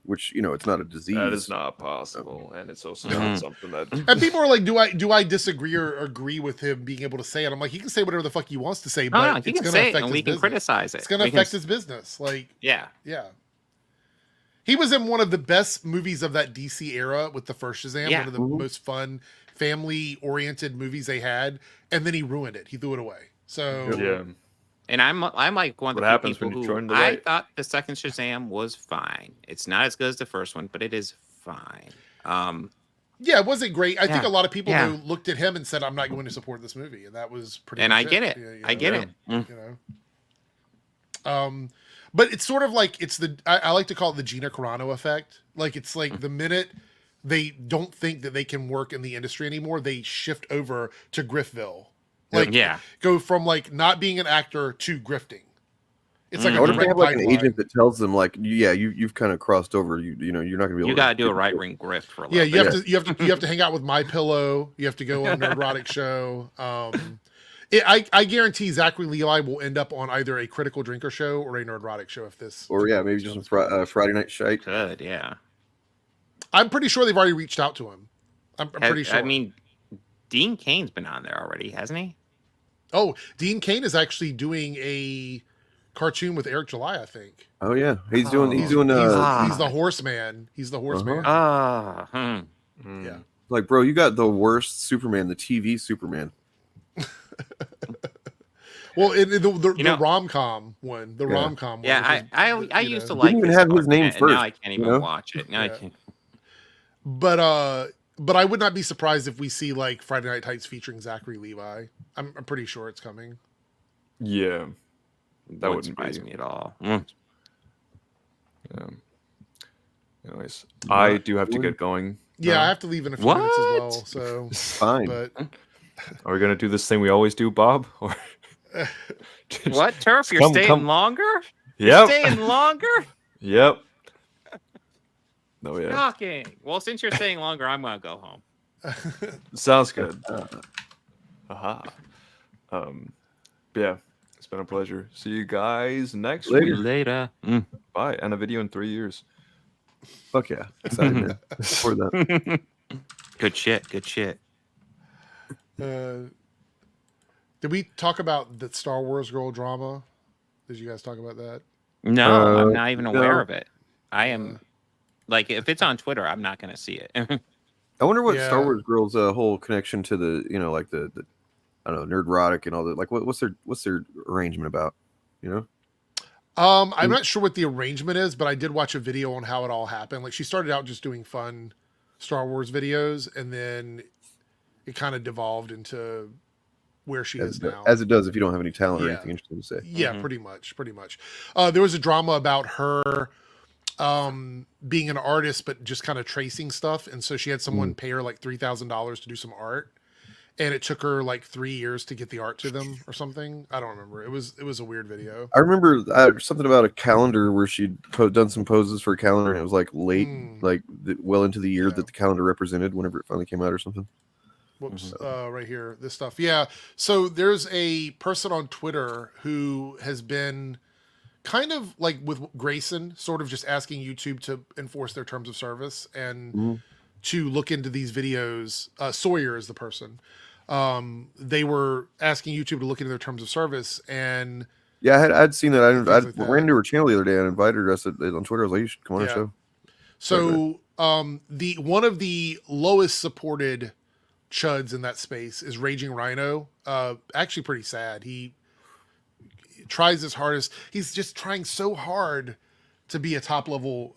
which it's not a disease. That is not possible, and it's also not something that. And people are like, do I disagree or agree with him being able to say it? I'm like, he can say whatever the fuck he wants to say, but No, he it's can going to say it, affect and his we can business. criticize it. It's going to We can affect his business. Like, Yeah. yeah. He was in one of the best movies of that DC era with the first Shazam, Yeah. one of the most fun, family-oriented movies they had, and then he ruined it. He threw it away. So Yeah. And I'm like one of What the happens people when you who join the I right? thought the second Shazam was fine. It's not as good as the first one, but it is fine. yeah, it wasn't great. I think Yeah. a lot of people Yeah. who looked at him and said, "I'm not going to support this movie," and that was pretty. And much I get it. Yeah, I get it. You know. But it's sort of like it's I like to call it the Gina Carano effect. Like, it's like the minute they don't think that they can work in the industry anymore, they shift over to Griffville. Like, Yeah. go from like not being an actor to grifting. It's like I a wonder if they direct have like an pipeline. agent that tells them, like, yeah, you've kind of crossed over. You're not gonna be able. You got to do a right ring grift for a little Yeah, bit. you have to hang out with My Pillow. You have to go on Neurotic Show. I guarantee Zachary Levi will end up on either a Critical Drinker show or a Neurotic show if this. Or yeah, maybe just some Friday night shite. Good, yeah. I'm pretty sure they've already reached out to him. I'm pretty sure. I mean, Dean Cain's been on there already, hasn't he? Oh, Dean Cain is actually doing a cartoon with Eric July, I think. Oh yeah, he's doing. He's the Horseman. He's the Horseman. Yeah. Like, bro, you got the worst Superman, the TV Superman. Well, the rom-com one, rom-com one. Yeah, which I is, used to Didn't like even this have his cartoon, name and first, now I can't you even know? watch it. Now I Yeah. can't. But I would not be surprised if we see like Friday Night Heights featuring Zachary Levi. I'm pretty sure it's coming. Yeah, That wouldn't surprise me at all. Yeah. Anyways, I do have to get going. Yeah, I have to leave in a few minutes as well. So fine. But Are we gonna do this thing we always do, Bob? Or What, Turf? You're Come- staying come- longer? Yep. You're staying longer? Yep. Oh yeah. Shocking. Well, since you're staying longer, I'm gonna go home. Sounds good. Aha. But yeah, it's been a pleasure. See you guys next week. Later. Bye. And a video in 3 years. Fuck yeah. Excited, man. For that. Good shit. Good shit. Did we talk about the Star Wars girl drama? Did you guys talk about that? No, I'm not even aware of it. I am like, if it's on Twitter, I'm not going to see it. I wonder what Star Wars girl's whole connection to the, like the I don't know, nerdrotic and all that. Like, what's their arrangement about? You know? I'm not sure what the arrangement is, but I did watch a video on how it all happened. Like, she started out just doing fun Star Wars videos, and then it kind of devolved into where she is now. As it does if you don't have any talent or anything interesting to say. Yeah, pretty much. There was a drama about her being an artist, but just kind of tracing stuff. And so she had someone pay her like $3,000 to do some art. And it took her like 3 years to get the art to them or something. I don't remember. It was a weird video. I remember something about a calendar where she'd done some poses for a calendar, and it was like late, like well into the year that the calendar represented whenever it finally came out or something. Whoops, right here, this stuff. Yeah, so there's a person on Twitter who has been kind of like with Grayson, sort of just asking YouTube to enforce their terms of service and to look into these videos. Sawyer is the person. They were asking YouTube to look into their terms of service, and I'd seen that. I ran into her channel the other day and invited her. I said on Twitter, I was like, "You should come on the show." So, the one of the lowest supported chuds in that space is Raging Rhino. Actually, pretty sad. He tries his hardest. He's just trying so hard to be a top level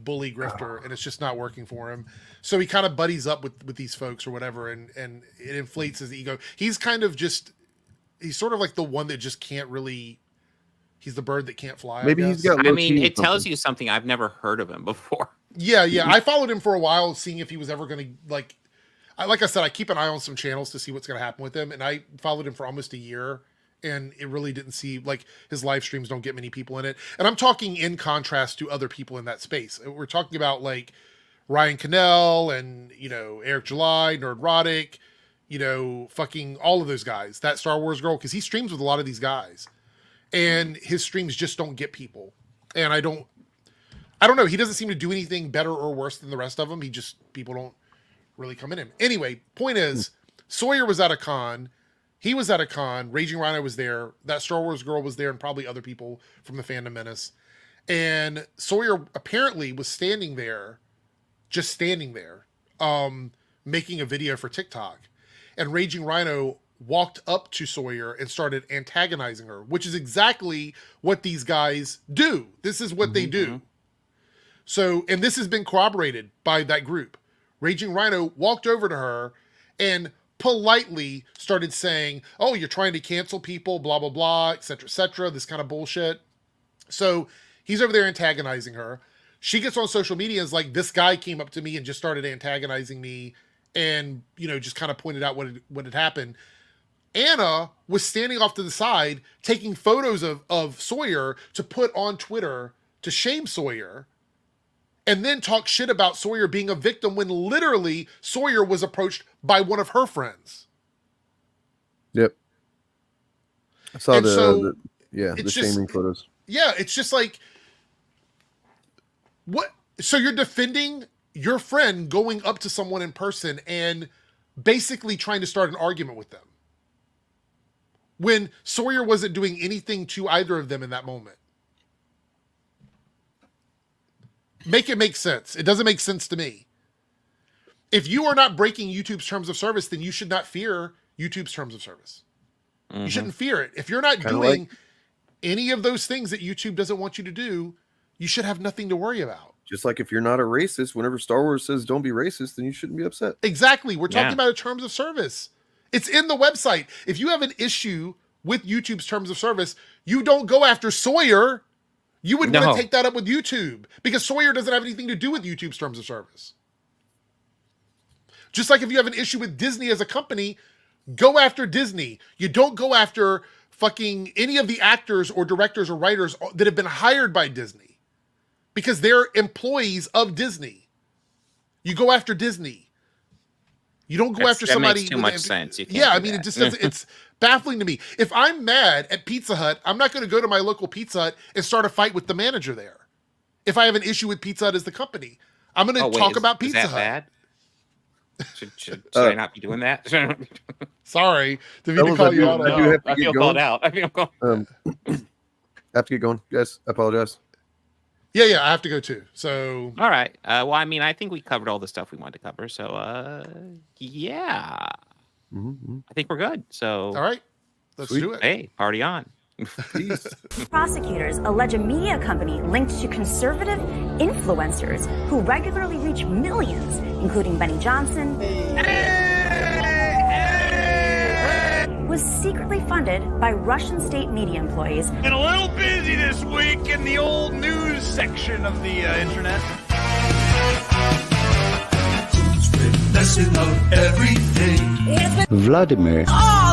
bully grifter, and it's just not working for him. So he kind of buddies up with these folks or whatever, and it inflates his ego. He's kind of he's sort of like the one that just can't really. He's the bird that can't fly. Maybe he's got. I mean, it tells you something. I've never heard of him before. Yeah. I followed him for a while, seeing if he was ever going to like I said, I keep an eye on some channels to see what's going to happen with him, and I followed him for almost a year. And it really didn't seem like his live streams don't get many people in it. And I'm talking in contrast to other people in that space. We're talking about like Ryan Cannell and, Eric July, Nerdrotic, fucking all of those guys, that Star Wars girl, because he streams with a lot of these guys. And his streams just don't get people. And I don't know. He doesn't seem to do anything better or worse than the rest of them. People don't really come in him. Anyway, point is, Sawyer was at a con. He was at a con. Raging Rhino was there. That Star Wars girl was there, and probably other people from the Fandom Menace. And Sawyer apparently was standing there, making a video for TikTok. And Raging Rhino walked up to Sawyer and started antagonizing her, which is exactly what these guys do. This is what they do. So, and this has been corroborated by that group. Raging Rhino walked over to her and politely started saying, "Oh, you're trying to cancel people, blah, blah, blah, etc., this kind of bullshit." So he's over there antagonizing her. She gets on social media and is like, "This guy came up to me and just started antagonizing me," and, just kind of pointed out what had happened. Anna was standing off to the side, taking photos of Sawyer to put on Twitter to shame Sawyer, and then talk shit about Sawyer being a victim when literally Sawyer was approached by one of her friends. Yep. I saw the shaming photos. Yeah, it's just like, what? So you're defending your friend going up to someone in person and basically trying to start an argument with them, when Sawyer wasn't doing anything to either of them in that moment. Make it make sense. It doesn't make sense to me. If you are not breaking YouTube's terms of service, then you should not fear YouTube's terms of service. You shouldn't fear it. If you're not doing any of those things that YouTube doesn't want you to do, you should have nothing to worry about. Just like if you're not a racist, whenever Star Wars says don't be racist, then you shouldn't be upset. Exactly. We're talking about a terms of service. It's in the website. If you have an issue with YouTube's terms of service, you don't go after Sawyer. You would want to take that up with YouTube, because Sawyer doesn't have anything to do with YouTube's terms of service. Just like if you have an issue with Disney as a company, go after Disney. You don't go after fucking any of the actors or directors or writers that have been hired by Disney, because they're employees of Disney. You go after Disney. You don't go after somebody. That makes too much sense. You can't Yeah, do I mean, that. it just doesn't. It's baffling to me. If I'm mad at Pizza Hut, I'm not going to go to my local Pizza Hut and start a fight with the manager there. If I have an issue with Pizza Hut as the company, I'm going to talk about Pizza is that Hut. Bad? Should I not be doing that? Sorry, did we call you out? I feel called out. I feel called. I have to get going, guys. I apologize. Yeah, I have to go too. So, all right. Well, I mean, I think we covered all the stuff we wanted to cover. So, yeah, I think we're good. So, all right, let's do it. Hey, party on. Prosecutors allege a media company linked to conservative influencers who regularly reach millions, including Benny Johnson, was secretly funded by Russian state media employees. Been a little busy this week in the old news section of the internet. Messing up every day. Vladimir. All